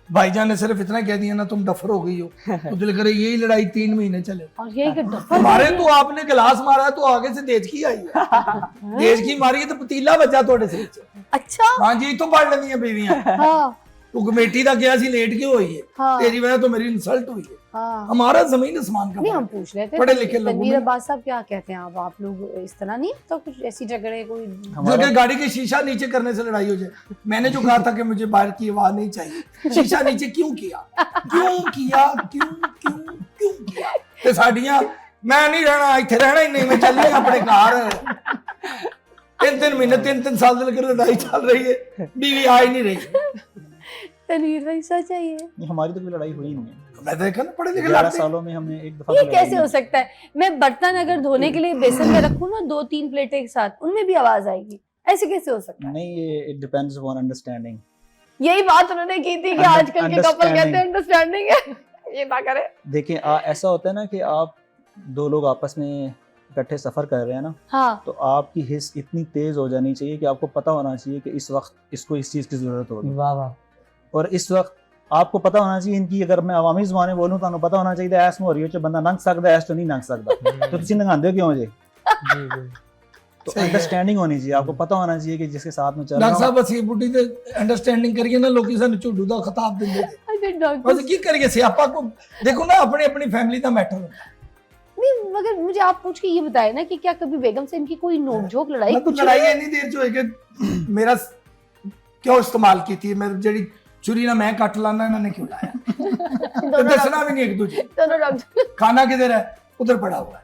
भाईजान ने सिर्फ इतना कह दिया ना तुम डफर हो गई हो, तो दिल करे यही लड़ाई 3 महीने चले। और यही कि डफर हमारे तो आपने गिलास मारा है तो आगे से देजकी आई है, देजकी मारी है तो पतीला बचा थोड़े से। अच्छा हाँ जी, तो पढ़ लेनी है बीवियां, हाँ तू कमेटी का गया सी लेट क्यों हुई है, हाँ तेरी वजह तो मेरी इंसल्ट हुई है। हाँ हमारा जमीन आसमान का नहीं, फर्क हम है। पूछ रहे थे पढ़े लिखे लोगों तनवीर में अब्बास साहब क्या कहते हैं आप लोग इस तरह नहीं तो कुछ ऐसी झगड़े कोई? जो कि गाड़ी की शीशा नीचे करने से लड़ाई हो जाए। मैंने जो कहा था कि मुझे बाहर की आवाज नहीं चाहिए, शीशा नीचे क्यों किया, क्यों किया, क्यों क्यों क्यों किया? ते साडियां मैं नहीं रहना, इत्थे रहना ही नहीं, मैं चलनी अपने घर। 3-3 महीने 3-3 साल से लेकर लड़ाई चल रही है, बीवी आ ही नहीं रही। तनवीर भाई सच है ये? नहीं, हमारी तो कोई लड़ाई हुई नहीं है। मैं देखा ना, पढ़े लिखे 11 लगते हैं। सालों में हमने एक दफा ये तो लड़ाई कैसे हो नहीं। सकता है? मैं बर्तन अगर धोने के लिए बेसन में रखूं ना 2-3 प्लेटें एक साथ, उनमें भी आवाज आएगी, ऐसे कैसे हो सकता है? नहीं, ये इट डिपेंड्स ऑन अंडरस्टैंडिंग। यही बात उन्होंने की थी कि आजकल के कपल कहते हैं अंडरस्टैंडिंग है। ये ना करे। देखिए ऐसा होता है ना कि आप 2 लोग आपस में इकट्ठे सफर कर रहे हैं ना, हाँ तो आपकी हिस्स इतनी तेज हो जानी चाहिए कि आपको पता होना चाहिए कि इस वक्त इसको इस चीज की जरूरत होगी, वाह वाह। और इस वक्त आपको पता होना चाहिए इनकी, अगर मैं अवामी ज़बान बोलूं तो पता होना चाहिए ऐस में हो रही है बंदा नंग सकता है, ऐस तो नहीं नंग सकता, तो तुम नंगांदे हो क्यों जी? जी जी। तो सही है। अंडरस्टैंडिंग होनी चाहिए, आपको पता होना चाहिए कि जिसके साथ में चल रहा डॉक्टर हूं। साहब बस ये बुढ़ी ते अंडरस्टैंडिंग करिए ना, लोग किसी झूठू दा खिताब दिंदे थे। अरे डॉक्टर बस की करिए, सियापा को देखो ना, अपनी अपनी फैमिली का मैटर होता है। नहीं, मगर मुझे आप पूछ के ये बताए ना कि क्या कभी बेगम से इनकी कोई नोकझोंक लड़ाई मैं तो कुछ लड़ाई इन्नी देर च होई कि मेरा क्यों इस्तेमाल की थी, मेरी जेडी छुरी ना मैं कट लाना, इन्होंने क्यों लाया, तो दसना भी नहीं एक दूसरे। दोनों डॉक्टर खाना किधर है, उधर पड़ा हुआ है,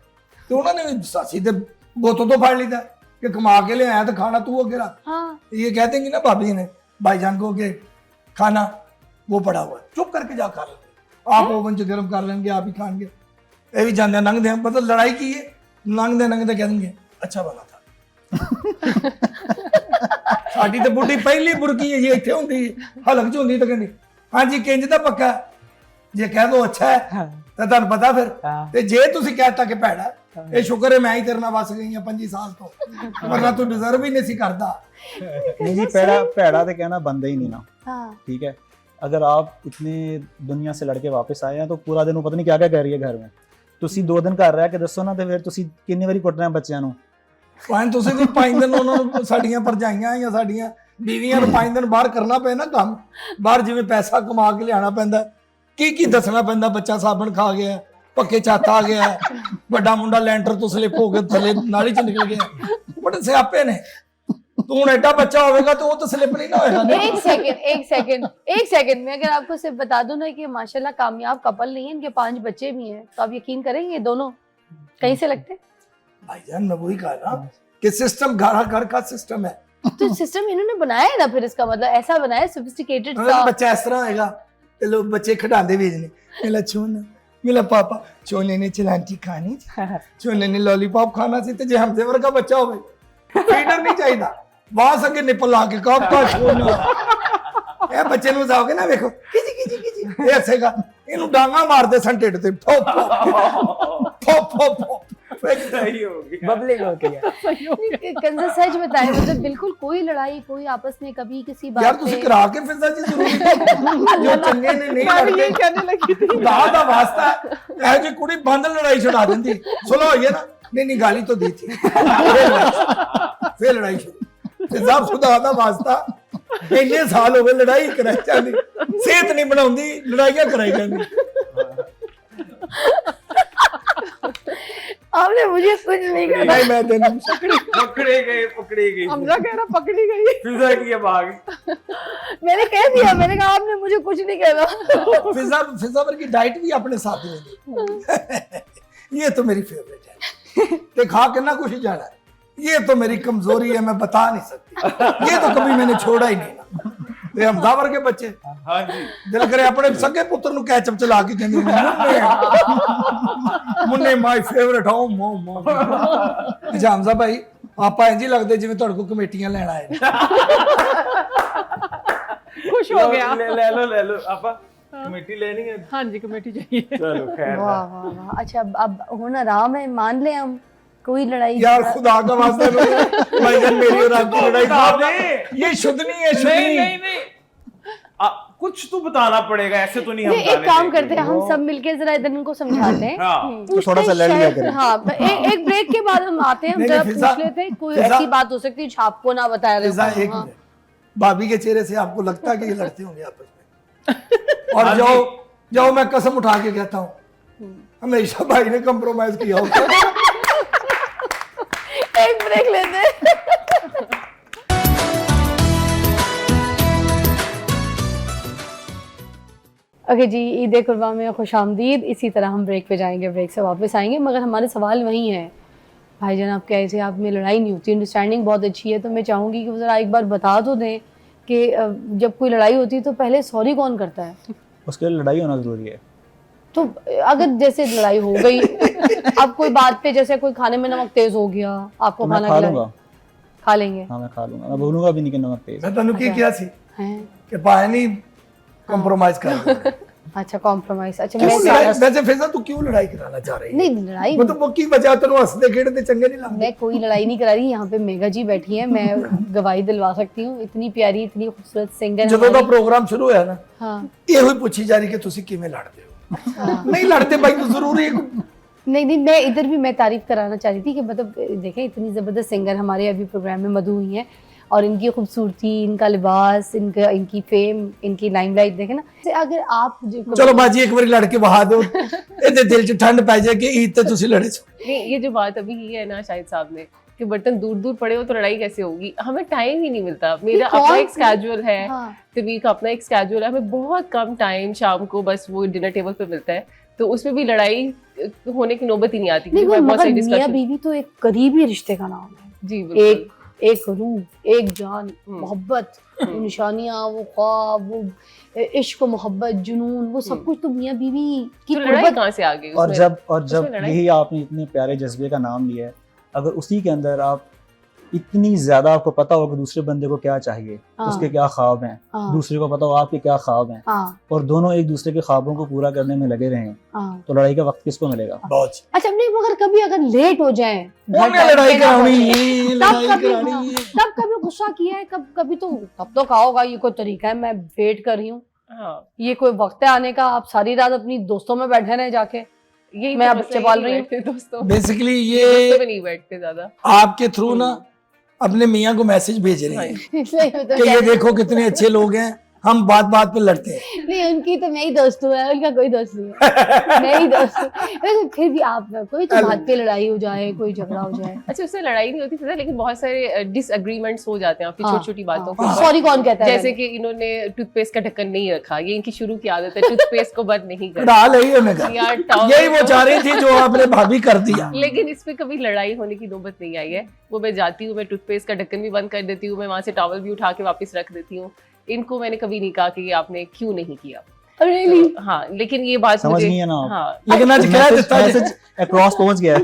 तो उन्होंने भी सासी दे गोतों तो फाड़ लीता कि कमा के ले आया तो खाना तू अगे रख। हाँ ये कह देंगी ना भाभी ने भाईजान को कि खाना वो पड़ा हुआ है, चुप करके जा खा लेंगे, आप ओवन च गर्म कर लेंगे, आप ही खाएंगे। ये भी जानते लंघ दे, मतलब लड़ाई की है, लंघते कह देंगे अच्छा बना था। साडी ते बुढ़ी पहली बुरकी है, ये इत्थे हुंदी हलक च हुंदी तो कहंदी हां जी किंज दा पक्का है? जे कह दो अच्छा है तो तुहानू पता फिर, हाँ। ते जे तुसी कहता कि भैड़ा है, ये शुक्र है मैं ही तेरे नाल वस गई हां 25 साल तो, वरना तू डिजर्व ही नहीं सी करदा। नहीं जी, पैड़ा तो कहना बनता ही नहीं ना, हाँ ठीक है। अगर आप इतने दुनिया से लड़के वापस आए हैं तो पूरा दिन पता नहीं क्या क्या कर रही है घर में, ਤੁਸੀਂ 2 ਦਿਨ ਘਰ ਰਹਿ ਕੇ ਦੱਸੋ ਨਾ, ਤੇ ਫਿਰ ਤੁਸੀਂ ਕਿੰਨੀ ਵਾਰੀ ਕੁੱਟਣਾ ਬੱਚਿਆਂ ਨੂੰ? ਭਾਵੇਂ ਤੁਸੀਂ ਵੀ 5 ਦਿਨ ਉਹਨਾਂ ਨੂੰ, ਸਾਡੀਆਂ ਭਰਜਾਈਆਂ ਜਾਂ ਸਾਡੀਆਂ ਬੀਵੀਆਂ ਨੂੰ 5 ਦਿਨ ਬਾਹਰ ਕਰਨਾ ਪਏ ਨਾ ਕੰਮ, ਬਾਹਰ ਜਿਵੇਂ ਪੈਸਾ ਕਮਾ ਕੇ ਲਿਆਣਾ ਪੈਂਦਾ, ਕੀ ਦੱਸਣਾ ਪੈਂਦਾ, ਬੱਚਾ ਸਾਬਣ ਖਾ ਗਿਆ, ਪੱਕੇ ਛੱਤ ਆ ਗਿਆ, ਵੱਡਾ ਮੁੰਡਾ ਲੈਂਟਰ ਤੋਂ ਸਲਿੱਪ ਹੋ ਕੇ ਥੱਲੇ ਨਾਲੀ ਚ ਨਿਕਲ ਗਿਆ, ਬੜੇ ਸਿਆਪੇ ਨੇ। तू हूं एडा बच्चा होगा तो वो तो स्लिप नहीं ना होगा। एक सेकंड मैं अगर आपको सिर्फ बता दूं ना कि माशाल्लाह कामयाब कपल नहीं है, इनके 5 बच्चे भी हैं, तो आप यकीन करेंगे दोनों कहीं से लगते? भाईजान मैं वही कहा ना कि सिस्टम घर का सिस्टम है। तो सिस्टम इन्होंने बनाया है ना, फिर इसका मतलब ऐसा बनाया सोफिस्टिकेटेड सा। बच्चा इस तरह होएगा ते लोग बच्चे खिडांदे भेजने, मेरा छोना मेरा पापा, छोने ने चिलांटी खानी, छोने ने लॉलीपॉप खाना सी, ते जे हमसे वर्गा बच्चा होवे फीडर नहीं चाहिए, वहां से निपल आके कब का छोना ए बच्चे नु जाओगे ना, देखो किजी किजी किजी ऐसेगा इनु डांगा मारदे सन टिड ते ठोप ठोप ठोप सही हो गया। बबलिंग हो गया। कंजर सच बताएं, मतलब बिल्कुल कोई लड़ाई, कोई आपस में कभी किसी बात यार तुसी पे करा के फिजा जी जरूरी जो चंगे ने नहीं मैं भी लड़ते यही कहने लगी थी। खुदा दा वास्ता है जी कुड़ी बंद लड़ाई छुड़ा देंदी, सुनो ये ना नहीं गाली तो दी थी फिर लड़ाई शुरू ते सब खुदा दा वास्ता इन्ने साल हो गए लड़ाई कराई जांदी, सेहत नहीं बनाउंदी लड़ाइयां कराई जांदी। आपने मुझे कुछ नहीं कहा। नहीं मैं तेन पकड़े गए हमजा कह रहा पकड़ी गई। फिजा की अब आ गई। मैंने कह दिया, मैंने कहा आपने मुझे कुछ नहीं कहना। फिजा पर की डाइट भी अपने साथ में दी, ये तो मेरी फेवरेट है ते खा के ना कुछ जाना है, ये तो मेरी कमजोरी है, मैं बता नहीं सकती, ये तो कभी मैंने छोड़ा ही नहीं ना। ते हमजावर के बच्चे हाँ जी दिल करे अपने सगे पुत्र नु कैचअप चला के कहंदे मुन्ने माय फेवरेट हो मो मो। अच्छा हमजा भाई आपा इंज ही लगदे जिवें तुहाडे को कमेटियां लेना आए। खुश हो गया। ले लो आपा कमेटी लेनी है। हाँ जी कमेटी चाहिए। चलो खैर वाह वाह वाह। अच्छा अब हुन आराम है, मान ले हम कोई लड़ाई यार खुदा का वास्ता भाईजान मेरी और आपकी लड़ाई नहीं ये शुद्धनी है नहीं शुद्धनी। नहीं नहीं कुछ तो बताना पड़ेगा, ऐसे तो नहीं हम नहीं, एक जाने काम देंगे। करते हैं, हम सब मिलके जरा इधर इनको समझाते हैं। हाँ तो थोड़ा सा लड़ लिया करें। हाँ एक ब्रेक के बाद हम आते हैं, हम नहीं, जरा नहीं, फिजा- पूछ लेते हैं कोई फिजा- ऐसी बात हो सकती है जो आपको ना बताया फिजा रहे। एक हाँ। मिनट, भाभी के चेहरे से आपको लगता है कि ये लड़ते होंगे आपस में? और हाँ जाओ मैं कसम उठा के कहता हूँ हमेशा भाई ने कंप्रोमाइज किया होगा। एक ब्रेक लेते हैं। ओके जी, ईद कुर्बान में खुश आमदीद। इसी तरह हम ब्रेक पे जाएंगे, ब्रेक से वापस आएंगे, मगर हमारे सवाल वही हैं। भाईजान आप कह रहे थे आप में लड़ाई नहीं होती, अंडरस्टैंडिंग बहुत अच्छी है, तो मैं चाहूँगी कि ज़रा एक बार बता तो दें कि जब कोई लड़ाई होती है तो पहले सॉरी कौन करता है? उसके लिए लड़ाई होना जरूरी है। तो अगर जैसे लड़ाई हो गई अब कोई बात पे, जैसे कोई खाने में नमक तेज हो गया, आपको तो मैं खाना खा खिलाया, लूंगा। खा लेंगे हाँ मैं खा लूंगा, मैं बोलूंगा भी नहीं कि नमक तेज। मैं तनु की क्या सी हैं? कि पाए नहीं कंप्रोमाइज कर। अच्छा कॉम्प्रोमाइज। अच्छा क्यों मैं लड़ाई वैसे फिजा तू क्यों लड़ाई कराना चाह रही है? नहीं लड़ाई मतलब वो की वजह तेनु हंसदे खेडदे चंगे नहीं लगदे। मैं कोई लड़ाई नहीं करा रही, यहाँ पे मेगा जी बैठी हैं, मैं गवाही दिलवा सकती हूँ, इतनी प्यारी इतनी खूबसूरत सिंगर ਜਦੋਂ ਦਾ प्रोग्राम शुरू होया ना हाँ ਇਹੋ ਹੀ ਪੁੱਛੀ ਜਾ ਰਹੀ ਕਿ ਤੁਸੀਂ ਕਿਵੇਂ ਲੜਦੇ ਹੋ। नहीं लड़ते भाई तो जरूरी है। नहीं मैं इधर भी मैं तारीफ कराना चाह रही थी कि मतलब देखें इतनी ज़बरदस्त सिंगर हमारे अभी प्रोग्राम में मधु हुई हैं, और इनकी खूबसूरती, इनका लिबास, इनकी फेम, इनकी लाइमलाइट देखें ना। अगर आप चलो बाजी एक बार लड़के बहा दो ਇਹਦੇ ਦਿਲ 'ਚ ਠੰਡ ਪੈ ਜਾਏ ਕਿ ईद ਤੇ ਤੁਸੀਂ लड़े छो। नहीं, ये जो बात अभी की है ना शाहिद साहब ने कि बर्तन दूर दूर पड़े हो तो लड़ाई कैसे होगी, हमें टाइम ही नहीं मिलता। मेरा कौन अपना एक सी- स्केड्यूल है, हाँ। तवीर का अपना एक स्केड्यूल है, हमें बहुत कम टाइम शाम को बस वो डिनर टेबल पे मिलता है, तो उसमें भी लड़ाई होने की नौबत ही नहीं आती नहीं क्योंकि वो बहुत मगर सारी मियाँ डिस्कशन। बीवी तो एक करीबी रिश्ते का नाम है। जी बिल्कुल। एक रूह, एक जान, मोहब्बत, वो निशानियाँ, वो ख्वाब, वो इश्क, मोहब्बत, जुनून, वो सब कुछ तो मियाँ बीवी की तो लड़ाई कुर्बत। कहाँ से आ गई और उसमें? जब उसमें लड़ाई- यही आपने इतने प्यारे जज्बे का नाम लिया है, अगर उसी के अंदर आप इतनी ज्यादा आपको पता हो कि दूसरे बंदे को क्या चाहिए, हाँ। उसके क्या ख्वाब हैं, हाँ दूसरे को पता हो आपके क्या ख्वाब हैं, हाँ और दोनों एक दूसरे के ख्वाबों को पूरा करने में लगे रहें, हाँ। तो लड़ाई का वक्त किसको मिलेगा? बहुत अच्छा नहीं मगर कभी अगर लेट हो जाए, ਉਹਨੇ लड़ाई करानी है लड़ाई कभी करानी हाँ, है। तब कभी गुस्सा किया है, कभी तो तब तो कहा होगा ये कोई तरीका है, मैं वेट कर रही हूँ, हाँ, ये कोई वक्त है आने का, आप सारी रात अपनी दोस्तों में बैठे रहे जाके, यही मैं तो अब मसला, बच्चे पाल यही रही हूँ। बैठते दोस्तों बेसिकली दोस्तों ये में नहीं बैठते ज्यादा। आपके थ्रू ना अपने मियाँ को मैसेज भेज रही है सही कि ये देखो कितने अच्छे लोग हैं, हम बात बात पे लड़ते हैं। नहीं, उनकी तो मैं ही दोस्त हूँ, उनका कोई दोस्त नहीं है, मैं ही दोस्त हूँ। लेकिन फिर भी आप कोई तो बात पे लड़ाई हो जाए, कोई झगड़ा हो जाए। अच्छा, उससे लड़ाई नहीं होती फिजा, लेकिन बहुत सारे डिसएग्रीमेंट्स हो जाते हैं आपकी हाँ, छोटी छोटी बातों हाँ। पे। सॉरी कौन कहता है? जैसे कि इन्होंने टूथपेस्ट का ढक्कन नहीं रखा, ये इनकी शुरू की आदत है, टूथपेस्ट को बंद नहीं करना। डाल यही है मेरा। यार, towel यही वो को- चाह रही थी जो आपने भाभी कर दिया। लेकिन इस पे कभी लड़ाई होने की नौबत नहीं आई है। वो मैं जाती हूँ, मैं टूथपेस्ट का ढक्कन भी बंद कर देती हूँ, मैं वहां से टॉवल भी उठा के वापस रख देती हूँ। इनको मैंने कभी नहीं कहा कि ये आपने क्यों नहीं किया। Really? तो, हाँ, लेकिन ये बात समझ मुझे गई है ना आप? हाँ, लेकिन आज कह देता है, मैसेज अक्रॉस पहुंच गया है।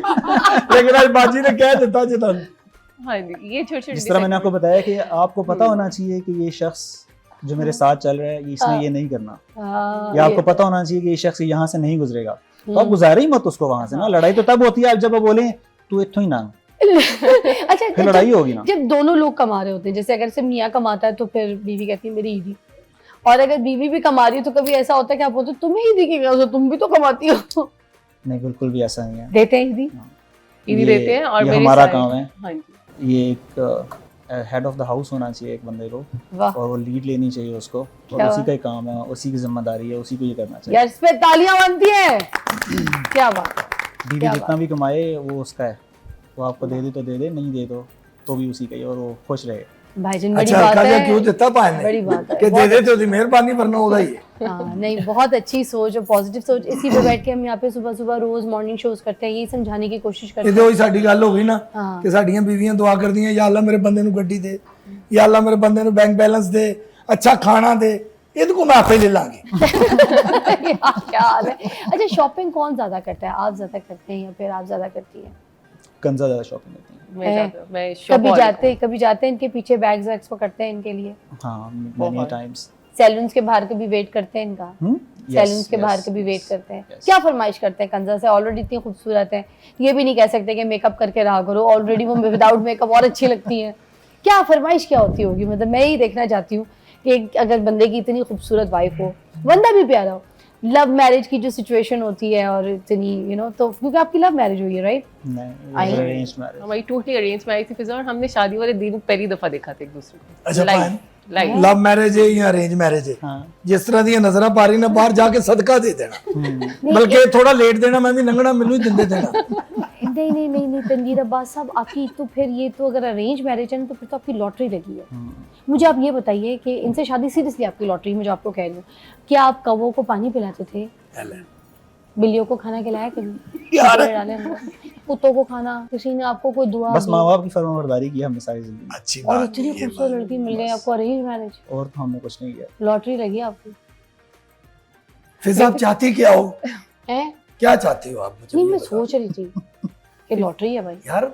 लेकिन आज बाजी ने कह देता जितना हाँ जी, ये छोटे जिस तरह मैंने आपको बताया कि आपको पता होना चाहिए कि ये शख्स जो मेरे साथ चल रहा है इसने ये नहीं करना, या आपको पता होना चाहिए कि ये शख्स यहाँ से नहीं गुजरेगा, तो आप गुजारे ही मत उसको वहां से ना। लड़ाई तो तब होती है जब वो बोले तू इत्थों ही ना, अच्छा, फिर लड़ाई होगी ना। जब दोनों लोग कमा रहे होते हैं, जैसे अगर सिर्फ मियाँ कमाता है तो फिर बीवी कहती है मेरी ईदी, और अगर बीवी भी कमा रही है तो कभी ऐसा होता है कि आप बोलते हो तुम्हें ईदी की क्या जरूरत, तुम भी तो कमाती हो। नहीं, बिल्कुल भी ऐसा नहीं है। देते हैं ईदी? ईदी ये- देते हैं और ये मेरे हमारा सारे- काम है। हाँ जी, ये एक हेड ऑफ द हाउस होना चाहिए एक बंदे को, वाह और वो लीड लेनी चाहिए उसको, और क्या उसी बात। का ही काम है, उसी की जिम्मेदारी है, उसी को ये करना चाहिए। यार, इस पे तालियां बनती हैं। क्या बात। बीवी क्या जितना भी कमाए वो उसका है, वो आपको दे दे तो दे दे, नहीं दे तो भी उसी का ही, और वो खुश रहे। भाईजान बड़ी अच्छा बात काजा है, क्यों देता पाने बड़ी बात है, कि दे दे तो मेहरबानी वरना होगा ही। हाँ, नहीं, बहुत अच्छी सोच और पॉजिटिव सोच। इसी पे बैठ के हम यहाँ पे सुबह सुबह रोज मॉर्निंग शोज करते हैं, यही समझाने की कोशिश करते ਇਹਦੇ हैं। ਹੋਈ ਸਾਡੀ ਗੱਲ ਹੋ ਗਈ ਨਾ हाँ। ਕਿ ਸਾਡੀਆਂ ਬੀਵੀਆਂ ਦੁਆ ਕਰਦੀਆਂ या अल्लाह मेरे बंदे ਨੂੰ ਗੱਡੀ ਦੇ, या अल्लाह मेरे बंदे ਨੂੰ बैंक बैलेंस दे, अच्छा खाना दे, ਇਹਦੇ को मैं आपे ले लांगे। यार, क्या हाल है। अच्छा, शॉपिंग कौन ज्यादा करता है, आप ज्यादा करते हैं या फिर आप ज्यादा करती हैं? कंजा ज्यादा शॉपिंग करती है। मैं कभी जाते हैं इनके पीछे, बैग्स वैग्स पकड़ते हैं इनके लिए, हाँ, मेनी टाइम्स। सैलून्स के बाहर कभी वेट करते हैं इनका, सैलून्स के बाहर कभी वेट करते हैं। क्या फरमाइश करते हैं कंजा से? ऑलरेडी इतनी खूबसूरत है, ये भी नहीं कह सकते कि मेकअप करके रहा करो, ऑलरेडी वो विदाउट मेकअप और अच्छी लगती हैं। क्या फरमाइश क्या होती होगी? मतलब मैं ही देखना चाहती हूँ कि अगर बंदे की इतनी खूबसूरत वाइफ हो, बंदा भी प्यारा हो, लव मैरिज की जो सिचुएशन होती है और इतनी तो क्योंकि आपकी लव मैरिज हुई है, राइट? नहीं, अरेंज्ड मैरिज। हमारी टोटली अरेंज मैरिज थी फिजा, और हमने शादी वाले दिन पहली दफा देखा था एक दूसरे को। अच्छा लाइव लाइव लव मैरिज है या अरेंज मैरिज है, हाँ। जिस तरह ਦੀਆਂ ਨਜ਼ਰਾਂ ਪਾ ਰਹੀ ਨਾ ਬਾਹਰ ਜਾ ਕੇ ਸਦਕਾ ਦੇ ਦੇਣਾ, ਬਲਕਿ ਥੋੜਾ ਲੇਟ ਦੇਣਾ, मैं भी लंघना ਮੈਨੂੰ ही ਦਿੰਦੇ देना। नहीं तनवीर अब्बास साहब, आपकी तो फिर ये तो अगर अरेंज मैरिज है तो फिर तो आपकी लॉटरी लगी है। मुझे आप ये बताइए कि इनसे शादी सीरियसली आपकी लॉटरी, मुझे आपको कह रही हूँ, क्या आप कौवों को पानी पिलाते थे, बिल्लियों को खाना खिलाया कभी, डाले अंदर? कुत्तों को खाना, किसी ने आपको कोई दुआ बस दी? माँ बाप की फरमाबरदारी की हमने सारी जिंदगी, अच्छी और बात इतनी है, ये खूबसूरत बात। लड़की मिल गई आपको, अरेंज मैरिज, और तो हमने कुछ नहीं किया। लॉटरी लगी आपकी फिर आप चाहती क्या हो, है? क्या चाहती हो आप? मुझे नहीं, ये मैं बताओ। सोच रही थी कि लॉटरी है भाई। यार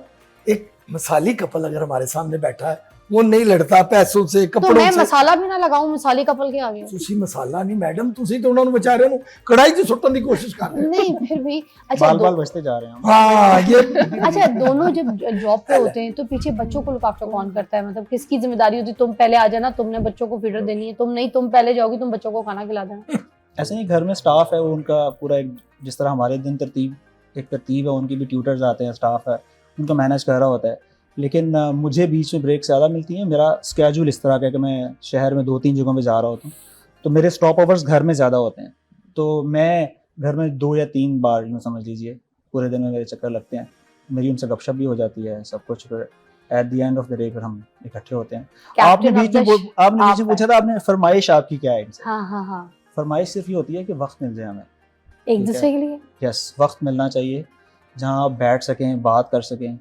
एक मिसाली कपल अगर हमारे सामने बैठा है, वो नहीं लड़ता पैसों से, तो कपड़ों मैं से। मसाला भी ना लगाऊं, मसाले कपल के आगे? ਤੁਸੀਂ ਮਸਾਲਾ ਨਹੀਂ ਮੈਡਮ, ਤੁਸੀਂ ਤਾਂ ਉਹਨਾਂ ਨੂੰ ਵਿਚਾਰਿਆਂ ਨੂੰ ਕੜਾਈ 'ਚ ਸੁੱਟਣ ਦੀ ਕੋਸ਼ਿਸ਼ ਕਰ ਰਹੇ ਹੋ। नहीं, फिर भी अच्छा बाल दो, बाल बचते जा रहे हैं हम। हाँ ये अच्छा दोनों जब जॉब पे होते हैं तो पीछे बच्चों को लुक आफ्टर कौन करता है? मतलब किसकी जिम्मेदारी होती है? तुम पहले आ जाना, तुमने बच्चों को फीडर देनी है, तुम नहीं, तुम पहले जाओगी, तुम बच्चों को खाना खिला देना। ऐसे नहीं, घर में स्टाफ है, वो उनका पूरा एक, जिस तरह हमारे दिन एक तरतीब है, उनकी भी ट्यूटर्स आते हैं, स्टाफ है, उनका मैनेज कर रहा होता है। लेकिन मुझे बीच में ब्रेक ज़्यादा मिलती हैं। मेरा स्केड्यूल इस तरह का है कि मैं शहर में 2-3 जगहों पे जा रहा होता हूँ, तो मेरे स्टॉप ओवर्स घर में ज़्यादा होते हैं, तो मैं घर में 2 या 3 बार यूँ समझ लीजिए पूरे दिन में मेरे चक्कर लगते हैं। मेरी उनसे गपशप भी हो जाती है, सब कुछ। फिर at the end of the day फिर हम इकट्ठे होते हैं। आपने Captain बीच में of the आपने बीच में आप पूछा था, आपने फरमाइश आपकी क्या है इनसे? हाँ हाँ हाँ, फरमाइश सिर्फ ये होती है कि वक्त मिल जाए हमें। एक ठीक दूसरे है। के लिए। यस, वक्त मिलना चाहिए जहाँ आप बैठ सकें, बात कर सकें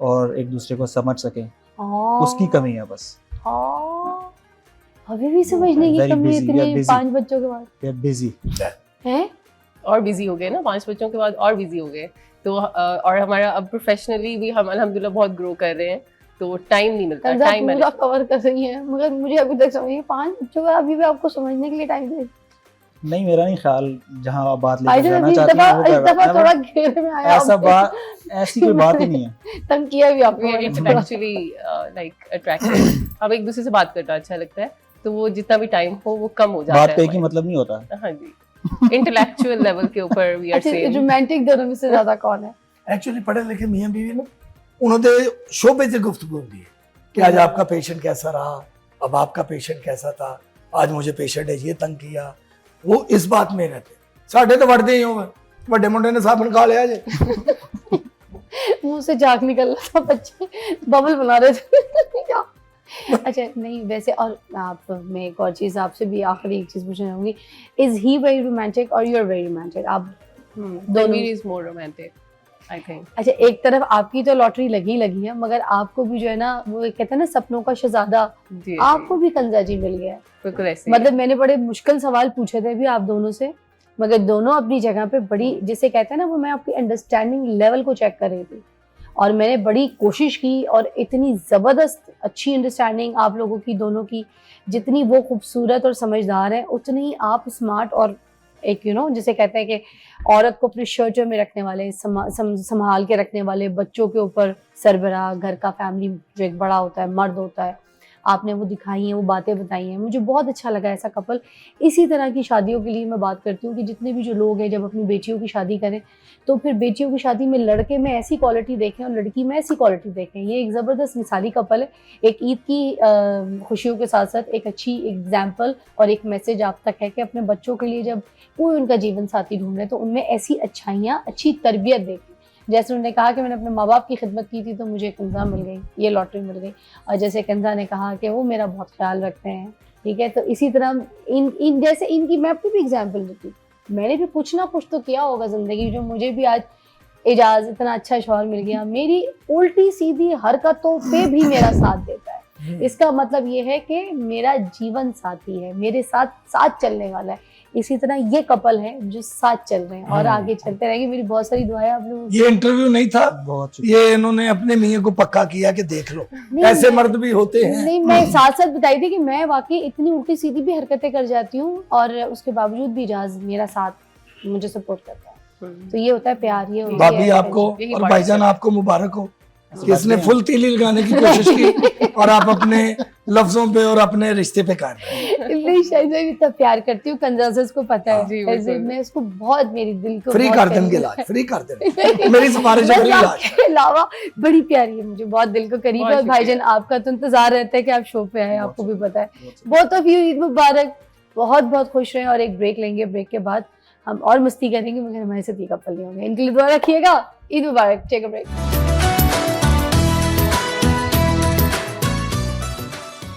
और एक दूसरे को समझ सकें, उसकी कमी है बस। अभी भी समझने की Very कमी है busy, we are इतने busy. 5 बच्चों के बाद वी आर बिजी। हैं? और बिजी हो गए ना, 5 बच्चों के बाद और बिजी हो गए, तो और हमारा अब प्रोफेशनली भी हम अल्हम्दुलिल्लाह बहुत ग्रो कर रहे हैं, तो टाइम नहीं मिलता। कंजा टाइम पूरा कवर कर रही है, मगर मुझे अभी तक समझ नहीं, 5 बच्चों का अभी भी आपको समझने के लिए टाइम दे। नहीं, मेरा नहीं ख्याल, जहाँ आप बात लेकर भाईजान जाना अभी इस चाहती हैं वो दफा कर रहा है। थोड़ा घेरे में आया ऐसा आपसे। बात, ऐसी कोई बात ही नहीं है। तंग किया भी आपको मैंने थोड़ा। इंटेलेक्चुअली लाइक अट्रैक्टिव, अब एक दूसरे से बात करना अच्छा लगता है, तो वो जितना भी टाइम हो वो कम हो जाता है। बात पे की मतलब नहीं होता। हाँ जी, इंटेलेक्चुअल लेवल के ऊपर वी आर अच्छा, सेम। रोमांटिक दोनों में से ज्यादा कौन है? एक्चुअली पढ़े लिखे मियाँ बीवी ना, उन्होंने शोबे से गुफ्तगू होती है कि आज आपका पेशेंट कैसा रहा, अब आपका पेशेंट कैसा था, आज मुझे पेशेंट है ये तंग किया, वो इस बात में रहते। साढ़े तो वड़ते ही हो बड़े मुंडे ने साबन खा लिया जे मुंह से झाग निकल रहा था, बच्चे बबल बना रहे थे क्या। अच्छा नहीं वैसे, और आप, मैं एक और चीज़ आपसे भी आखिरी एक चीज़ पूछना चाहूँगी, इज ही वेरी रोमांटिक और यू आर वेरी रोमांटिक? आप Tanveer is more romantic, I think. अच्छा, एक तरफ आपकी तो लॉटरी लगी है, मगर आपको भी जो है ना, वो कहते हैं ना सपनों का शहजादा, जी आपको भी कंजा जी मिल गया है। बिल्कुल ऐसे मतलब मैंने बड़े मुश्किल सवाल पूछे थे भी आप दोनों से, मगर दोनों अपनी जगह पे बड़ी, जिसे कहते हैं ना, वो मैं आपकी अंडरस्टैंडिंग लेवल को चेक कर रही थी और मैंने बड़ी कोशिश की, और इतनी ज़बरदस्त अच्छी अंडरस्टैंडिंग आप लोगों की दोनों की, जितनी वो खूबसूरत और समझदार है उतनी ही आप स्मार्ट और एक जिसे कहते हैं कि औरत को अपने शर्टर में रखने वाले, संभाल के रखने वाले, बच्चों के ऊपर सरबराह, घर का फैमिली जो एक बड़ा होता है, मर्द होता है, आपने वो दिखाई हैं, वो बातें बताई हैं। मुझे बहुत अच्छा लगा ऐसा कपल। इसी तरह की शादियों के लिए मैं बात करती हूँ कि जितने भी जो लोग हैं जब अपनी बेटियों की शादी करें तो फिर बेटियों की शादी में लड़के में ऐसी क्वालिटी देखें और लड़की में ऐसी क्वालिटी देखें। ये एक ज़बरदस्त मिसाली कपल है। एक ईद की खुशियों के साथ साथ एक अच्छी एग्जाम्पल और एक मैसेज आप तक है कि अपने बच्चों के लिए जब कोई उनका जीवन साथी ढूंढे तो उनमें ऐसी अच्छाइयाँ, अच्छी तरबियत देखें। जैसे उन्होंने कहा कि मैंने अपने माँ बाप की खिदमत की थी तो मुझे कंजा मिल गई, ये लॉटरी मिल गई, और जैसे कंजा ने कहा कि वो मेरा बहुत ख्याल रखते हैं, ठीक है। तो इसी तरह इन जैसे इनकी मैं अपनी भी एग्जाम्पल देती, मैंने भी कुछ ना कुछ तो किया होगा ज़िंदगी, जो मुझे भी आज एजाज इतना अच्छा शौहर मिल गया, मेरी उल्टी सीधी हरकतों पे भी मेरा साथ देता है। इसका मतलब ये है कि मेरा जीवन साथी है, मेरे साथ साथ चलने वाला है। इसी तरह ये कपल है जो साथ चल रहे हैं और आगे चलते रहेंगे। मेरी बहुत सारी दुआएं आप लोग। ये इंटरव्यू नहीं था, बहुत ये इन्होंने अपने मियां को पक्का किया कि देख लो नहीं, ऐसे मर्द भी होते हैं। नहीं, मैं साथ साथ बताई थी कि मैं वाकई इतनी उल्टी सीधी भी हरकतें कर जाती हूँ और उसके बावजूद भी इजाज मेरा साथ मुझे सपोर्ट करता है। तो ये होता है प्यार, ये होती है भाभी आपको यही और बात भाईजान आपको मुबारक हो कि इसने फुल तीली लगाने की कोशिश की और आप अपने लफ्जों पे और अपने रिश्ते पे कायम रहे। नहीं, शायद मैं इतना प्यार करती हूँ, कंजा से उसको पता है। जी, ऐसे बिल्कुल। मैं उसको बहुत, मेरी दिल को फ्री बहुत कर देंगे करीब इलाज, फ्री कर देंगे, मेरी सिफारिश है फ्री बस इलाज। आपके अलावा बड़ी प्यारी है, मुझे बहुत दिल को करीब है। और बहुत भाईजान आपका तो इंतजार रहता है कि आप शो पे आए, आपको भी पता है। बहुत ऑफ यू, ईद मुबारक, बहुत बहुत खुश रहें। और एक ब्रेक लेंगे, ब्रेक के बाद हम और मस्ती करेंगे, मगर हमारे साथ ये कपल नहीं होंगे। इनके लिए दुआ रखिएगा। ईद मुबारक, टेक अ ब्रेक।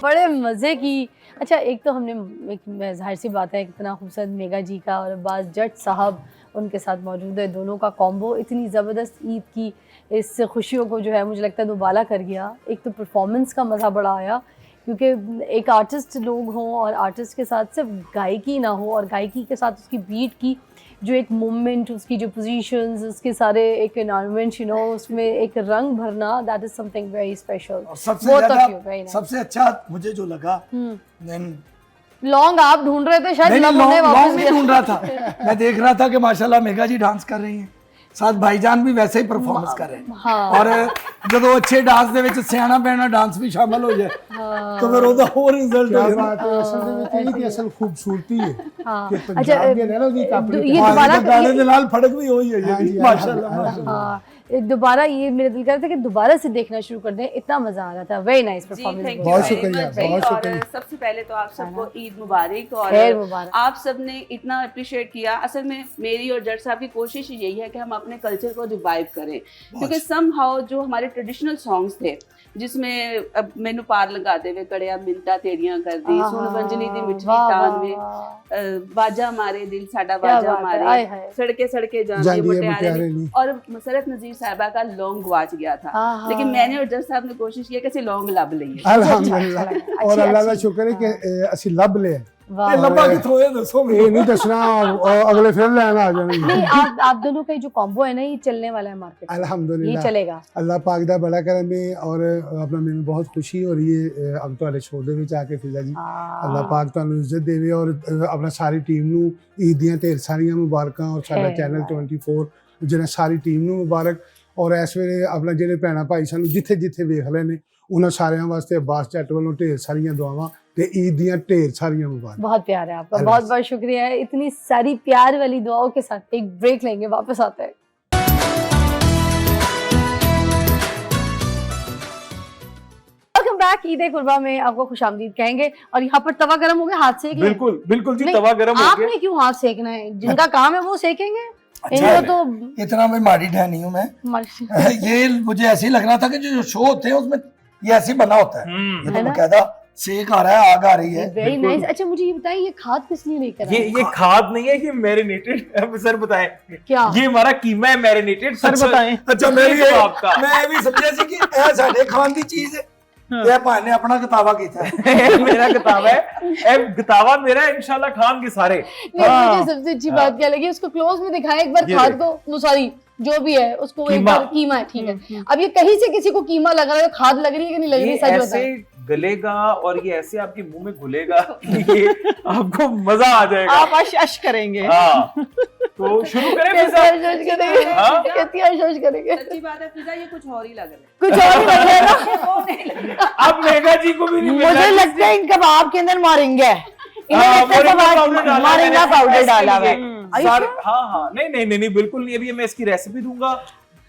बड़े मज़े की। अच्छा, एक तो हमने, एक जाहिर सी बात है, इतना खूबसूरत मेगा जी का और अब्बास जट साहब उनके साथ मौजूद है, दोनों का कॉम्बो इतनी ज़बरदस्त ईद की इस खुशियों को जो है मुझे लगता है दोबारा कर गया। एक तो परफॉर्मेंस का मज़ा बड़ा आया, क्योंकि एक आर्टिस्ट लोग हों और आर्टिस्ट के साथ सिर्फ गायकी ना हो, और गायकी के साथ उसकी बीट की जो एक मूवमेंट, उसकी जो पोजीशंस, उसके सारे एक एनवायरनमेंट, उसमें एक रंग भरना, that is something very special. और सबसे अच्छा मुझे जो लगा, लॉन्ग आप ढूंढ रहे थे शायद, लॉन्ग नहीं ढूंढ रहा था, मैं देख रहा था कि माशाल्लाह मेगा जी डांस कर रही हैं, साथ भाईजान भी वैसे ही परफॉर्मेंस कर रहे हैं। हाँ। और ਜਦੋਂ अच्छे डांस ਦੇ ਵਿੱਚ ਸਿਆਣਾ ਪੈਣਾ डांस भी शामिल हो जाए तो फिर ਉਹਦਾ ਹੋਰ ਰਿਜ਼ਲਟ ਹੋ बात है, असल में तो यही कि असल खूबसूरती है हाँ। कि अच्छा, पंजाब के रहना जी काफी ये दोबारा गाने ਦੇ ਨਾਲ फड़क भी होई है हाँ जी, माशाल्लाह। हाँ, दोबारा ये मेरा दिल कर रहा था कि दोबारा से देखना शुरू कर दें, इतना मजा आ रहा था। Very nice performance. बहुत शुक्रिया, बहुत और शुक्रिया। सबसे पहले तो आप सबको ईद मुबारक। और खैर मुबारक। आप सबने इतना अप्रिशिएट किया। असल में मेरी और जट साहब की कोशिश यही है कि हम अपने कल्चर को रिवाइव करें, क्योंकि समहाउ जो हमारे ट्रेडिशनल सॉन्ग्स थे, जिसमें अब मैनू पार लगा दे वे कड़िया मिन्नतां तेरियां कर दी, सुन वंजनी दी मिठड़ी तान में, बाजा मारे दिल साडा बाजा मारे, सड़के सड़के जाने मुटियारे में, और मसरत नजीर साहिबा का लॉन्ग गवाच गया था। लेकिन मैंने और जज साहब ने कोशिश की कि ਅਸੀਂ लॉन्ग ਲੱਭ ਲਈਏ। अल्हम्दुलिल्लाह, और अल्लाह ਦਾ ਸ਼ੁਕਰ है कि ਅਸੀਂ ਲੱਭ ਲਿਆ। ਇਹ ਲੱਭਾ ਕਿੱਥੋਂ ਇਹ ਦੱਸੋ ये नहीं दसना, अगले फिर लेना आ जाएंगे। नहीं, आप दोनों का जो कॉम्बो है ना, ये चलने वाला है मार्केट में, ये अल्हम्दुलिल्लाह चलेगा। अल्लाह पाक दा बड़ा करम है। और अपना मैंने बहुत खुशी हो रही है अब ਤੁਹਾਡੇ ਸ਼ੋਅ ਦੇ ਵਿੱਚ ਆ ਕੇ ਫਿਜ਼ਾ ਜੀ। ਅੱਲਾਹ ਪਾਕ ਤੁਹਾਨੂੰ ਇੱਜ਼ਤ ਦੇਵੇ ਔਰ ਆਪਣਾ ਸਾਰੀ ਟੀਮ ਨੂੰ ਈਦ ਦੀਆਂ ਢੇਰ ਸਾਰੀਆਂ ਮੁਬਾਰਕਾਂ, ਔਰ ਸਾਡਾ ਚੈਨਲ 24 ਜਿਹੜਾ ਸਾਰੀ ਟੀਮ ਨੂੰ ਮੁਬਾਰਕ। ਔਰ ਇਸ ਵੇਲੇ ਆਪਣਾ ਜਿਹੜੇ ਭੈਣਾਂ ਭਾਈ ਸਾਨੂੰ ਜਿੱਥੇ ਜਿੱਥੇ ਵੇਖ ਰਹੇ ਨੇ, ਉਹਨਾਂ ਸਾਰਿਆਂ ਵਾਸਤੇ अब्बास जट ਵੱਲੋਂ ਢੇਰ ਸਾਰੀਆਂ ਦੁਆਵਾਂ ਤੇ ईद ਦੀਆਂ ਢੇर सारियां मुबारक। बहुत प्यार है आपका, बहुत बहुत शुक्रिया है इतनी सारी प्यार वाली दुआओं के साथ। एक ब्रेक लेंगे, वापस आते हैं। वेलकम बैक ईद कुर्बा में आपको खुशामदीद कहेंगे। और यहाँ पर तवा गर्म हो गया, हाथ सेक लें। बिल्कुल बिल्कुल जी, नहीं, तवा गर्म हो गया। आपने क्यों हाथ सेकना है? जिनका काम है वो सेकेंगे, अच्छा इनको है। तो इतना मैं माड़ी ढह नहीं हूँ मैं। ये मुझे ऐसे ही लग रहा था कि जो शो होते हैं उसमें ये ऐसे ही बना होता है। ये है तो ना? बकायदा सेक आ रहा है, आग आ रही है। Very nice. अच्छा मुझे ये बताइए, ये खाद किस लिए लेकर आए? ये खाद नहीं है, ये मैरिनेटेड। सर बताएं, क्या ये हमारा कीमा है मैरिनेटेड। सर बताएं। अच्छा मेरी आपका मैं भी समझा सी कि ਇਹ ਸਾਡੇ ਖਾਣ ਦੀ चीज है। ये भाई ने अपना किताबा कीता है। मेरा किताब है, किताबा मेरा है, इंशाल्लाह खान के सारे। नहीं, मुझे सबसे अच्छी बात क्या लगी, उसको क्लोज में दिखाएं एक बार ये खाद को, सॉरी जो भी है उसको एक कीमा। बार, कीमा है, ठीक है। अब ये कहीं से किसी को कीमा लग रहा है, खाद लग रही है कि नहीं लग रही, ये सच ऐसे बताएं। गलेगा और ये ऐसे आपके मुंह में घुलेगा कि ये आपको मजा आ जाएगा। आप अश करेंगे। हाँ, तो शुरू करें कैसे फिजा? हर्ष करेंगे, हाँ? कैसे हर्ष करेंगे, सच्ची बात है फिजा, ये कुछ और ही लग रहा है। कुछ और ही लग रहा है ना। वो नहीं लग रहा। अब मेघा जी को भी नहीं मिल मुझे रहा लगता है इनका कबाब के अंदर मारेंगे। हाँ, मोरिंगा पाउडर डाला हुआ है। हाँ, नहीं, बिल्कुल नहीं। अभी मैं इसकी रेसिपी दूंगा।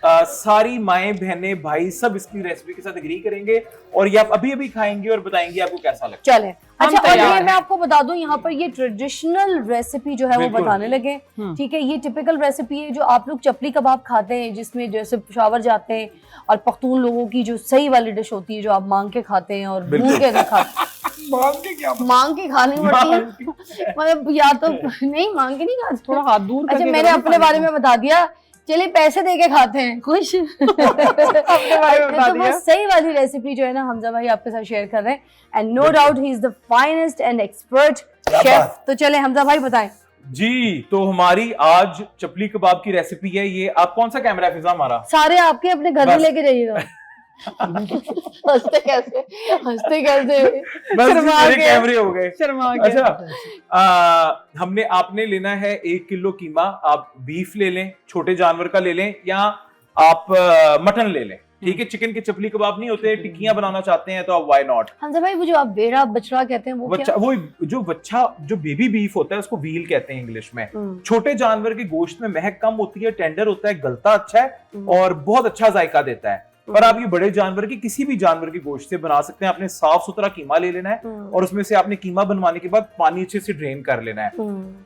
सारी माएं बहनें भाई सब इसकी रेसिपी के साथ एग्री करेंगे और ये आप अभी अभी खाएंगे और बताएंगे आपको कैसा लगता चले। अच्छा, और तैयार ये हैं। मैं आपको बता दूं, यहाँ पर ये ट्रेडिशनल रेसिपी जो है वो बिल्कुल। बताने लगे। ठीक है, ये टिपिकल रेसिपी है जो आप लोग चपली कबाब खाते हैं, जिसमें जैसे पेशावर जाते हैं और पख्तून लोगों की जो सही वाली डिश होती है जो आप मांग के खाते हैं और भून के नहीं खाते। मांग के क्या मांग के खानी पड़ती है, मतलब या तो नहीं मांग के नहीं खाते। थोड़ा हाथ दूर अच्छा करके मैंने करो ना अपने पानी बारे को। में बता दिया, चलिए पैसे दे के खाते हैं, खुश। अपने बारे में बता तो दिया। बस सही वाली रेसिपी जो है ना हमजा भाई आपके साथ शेयर कर रहे हैं, and no doubt he is the finest and expert क्या शेफ। बात। तो चले हमजा भाई बताएं। जी, तो हमारी आज चपली कबाब की रेसिपी है। ये आप कौन सा कैमरा है फिजा हमारा? सारे आपके अपने घर में बस। लेके जाइएगा। हंसते कैसे, हंसते कैसे, बस जी, शर्मा मेरे के। कैमरे हो गए। शर्मा के। अच्छा, आपने लेना है 1 किलो कीमा। आप बीफ ले लें, छोटे जानवर का ले लें, या आप मटन ले लें। ठीक है, चिकन के चपली कबाब नहीं होते, टिक्कियां बनाना चाहते हैं तो आप व्हाई नॉट। हमजा भाई वो जो आप बेड़ा बछड़ा कहते हैं वो बच्चा, क्या? वो जो बेबी बीफ होता है उसको व्हील कहते हैं इंग्लिश में। छोटे जानवर के गोश्त में महक कम होती है, टेंडर होता है, गलता अच्छा है और बहुत अच्छा जायका देता है। पर आप ये बड़े जानवर की, किसी भी जानवर के गोश्त से बना सकते हैं। आपने साफ सुथरा कीमा ले लेना है और उसमें से आपने कीमा बनवाने के बाद पानी अच्छे से ड्रेन कर लेना है।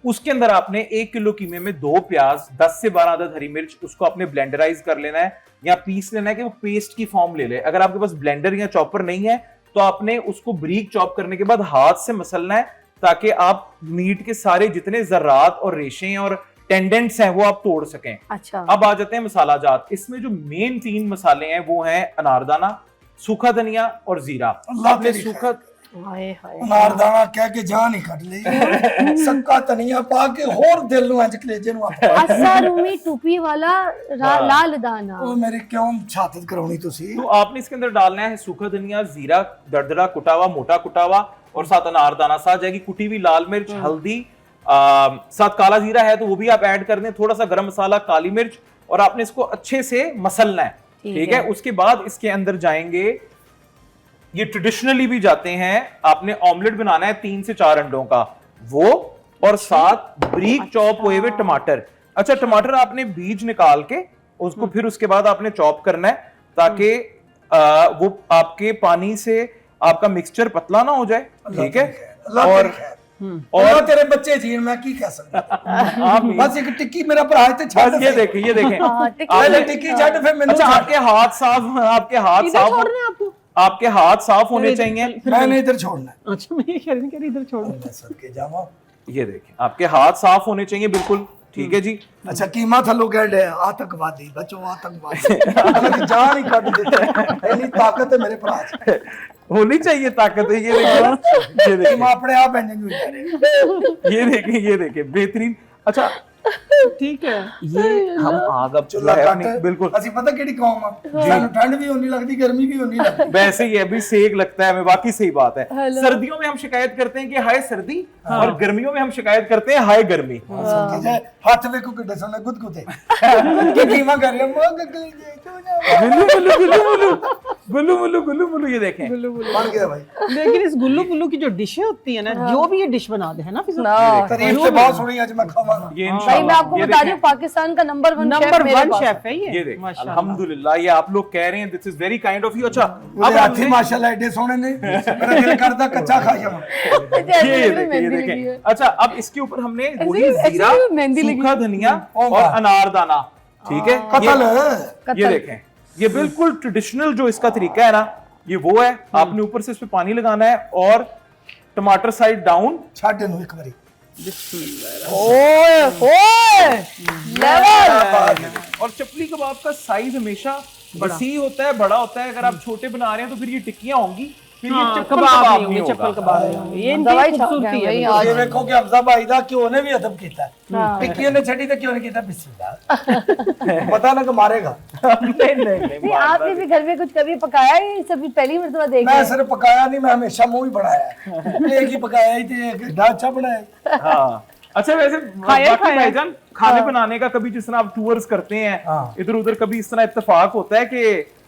उसके अंदर आपने 1 किलो कीमे में 2 प्याज, 10 से 12 अदद हरी मिर्च, उसको आपने ब्लेंडराइज कर लेना है या पीस लेना है कि वो पेस्ट की फॉर्म ले ले। अगर आपके पास ब्लेंडर या चॉपर नहीं है तो आपने उसको बारीक चॉप करने के बाद हाथ से मसलना है, ताकि आप मीट के सारे जितने जर्रात और रेशे और टेंडेंट्स हैं वो आप तोड़ सकें। अच्छा, अब आ जाते हैं मसाला जात। इसमें जो मेन 3 मसाले हैं वो हैं अनारदाना, सूखा धनिया और जीरा। अल्लाह आपने तेरी सूखा हाय हाय। अनारदाना कह के जान ही कट ली। सक्का धनिया पा के होर दिल नु इंज कलेजे नु आप असा रूमी टोपी वाला हाँ। लाल दाना। ओ मेरी क्यों छातित कराउनी तुसी। तो आपने इसके अंदर डालना है सूखा धनिया, जीरा, दरदरा कुटा हुआ, मोटा कुटा हुआ, और साथ अनारदाना, साथ जाएगी कुटी हुई लाल मिर्च, हल्दी, साथ काला जीरा है तो वो भी आप ऐड कर दें, थोड़ा सा गरम मसाला, काली मिर्च, और आपने इसको अच्छे से मसलना है। ठीक है, उसके बाद इसके अंदर जाएंगे, ये ट्रेडिशनली भी जाते हैं, आपने ऑमलेट बनाना है 3 से 4 अंडों का, वो, और साथ बारीक चॉप हुए हुए टमाटर। अच्छा, टमाटर आपने बीज निकाल के उसको फिर उसके बाद आपने चॉप करना है, ताकि वो आपके पानी से आपका मिक्सचर पतला ना हो जाए। ठीक है, और तेरे बच्चे जी मैं की कह सकता। बस एक टिक्की मेरा भरा है ते छाड़ बस ये देखें, ये देखें। पहले टिक्की छाड़ फिर मैंने अच्छा, आपके हाथ साफ, आपके हाथ साफ, आपको। आपके हाथ साफ होने चाहिए। मैंने इधर छोड़ना है। अच्छा, मैं ये कह रही थी कि इधर छोड़ दो। सर के जावा। ये देखें, आपके हाथ साफ होने चाहिए बिल्कुल। ठीक है जी। अच्छा, कीमा थलो कह दे आतंकवादी बचो, आतंकवादी जान ही काट देते। इतनी ताकत है मेरे पास, होनी चाहिए ताकत है। ये देखें, ये कीमा देखें, अपने आप बन जाएंगे। ये देखें, ये देखें, बेहतरीन। अच्छा, ठीक है, ये हम आग अब चुल्हा है कट अपनी, बिल्कुल ਅਸੀਂ पता ਕਿਹੜੀ ਕੌਮ ਆ ਸਾਨੂੰ ठंड भी होनी लगती, गर्मी भी होनी लगती। वैसे ही अभी सेक लगता है हमें, बाकी सही बात है। सर्दियों में हम शिकायत करते हैं कि हाय सर्दी, और गर्मियों में हम शिकायत करते हैं हाय गर्मी। हथ वेखो किड्डे सोने गुदगुदे। ये कीमा कर रहे हैं बिल्लू बिल्लू बिल्लू बिल्लू गुल्लू मुल्लू ये देखें। बन गया भाई। लेकिन इस गुल्लू गुल्लू की जो डिशें होती है ना, जो भी ये डिश बना दे है ना, तारीफ से बहुत सुनी, आज मैं खाऊंगा। ये भाई मैं आपको बता रही हूँ पाकिस्तान का नंबर 1 शेफ है ये देख, माशाल्लाह। अल्हम्दुलिल्लाह, ये आप लोग कह रहे हैं this is very kind of you. अच्छा मुझे अब हाथी हमने माशाल्लाह एडे सोने ने मेरा दिल करता कच्चा खा जाऊं। ये देखें। अच्छा अब इसके ऊपर हमने वही जीरा, मेहंदी लगी सूखा धनिया और अनारदाना, ठीक है, कतल ये देखें, ये बिल्कुल ट्रेडिशनल जो इसका तरीका है ना, ये वो है। आपने ऊपर से इस पे पानी लगाना है और टमाटर साइड डाउन छाटे नु एक बारी। ओए ओए लेवल। और चपली कबाब का साइज हमेशा वसी होता है, बड़ा होता है। अगर आप छोटे बना रहे हैं तो फिर ये टिक्कियां होंगी, फिर ये चप्पल कबाब नहीं होंगे, चप्पल कबाब नहीं होंगे। ये दवाई इनकी छाप खूबसूरती गए है। भाई ये आज। देखो कि हमजा भाई दा क्यों ने भी अदब कीता हाँ। टिक्की ने छड़ी तो क्यों नहीं कीता बिस्मिल्लाह। पता ना कि मारेगा। नहीं आपने भी घर में कुछ कभी पकाया है? ये सभी पहली मर्तबा देख रहे मैं हैं। सिर्फ पकाया नहीं, मैं हमेशा मुंह ही बढ़ाया है। एक ही पकाया ही थे, एक ढा अच्छा बनाया। हाँ। अच्छा वैसे खाया बाकी भाईजान खाने बनाने का कभी जिस तरह आप टूर्स करते हैं हाँ। इधर उधर, कभी इस तरह इत्तेफाक होता है कि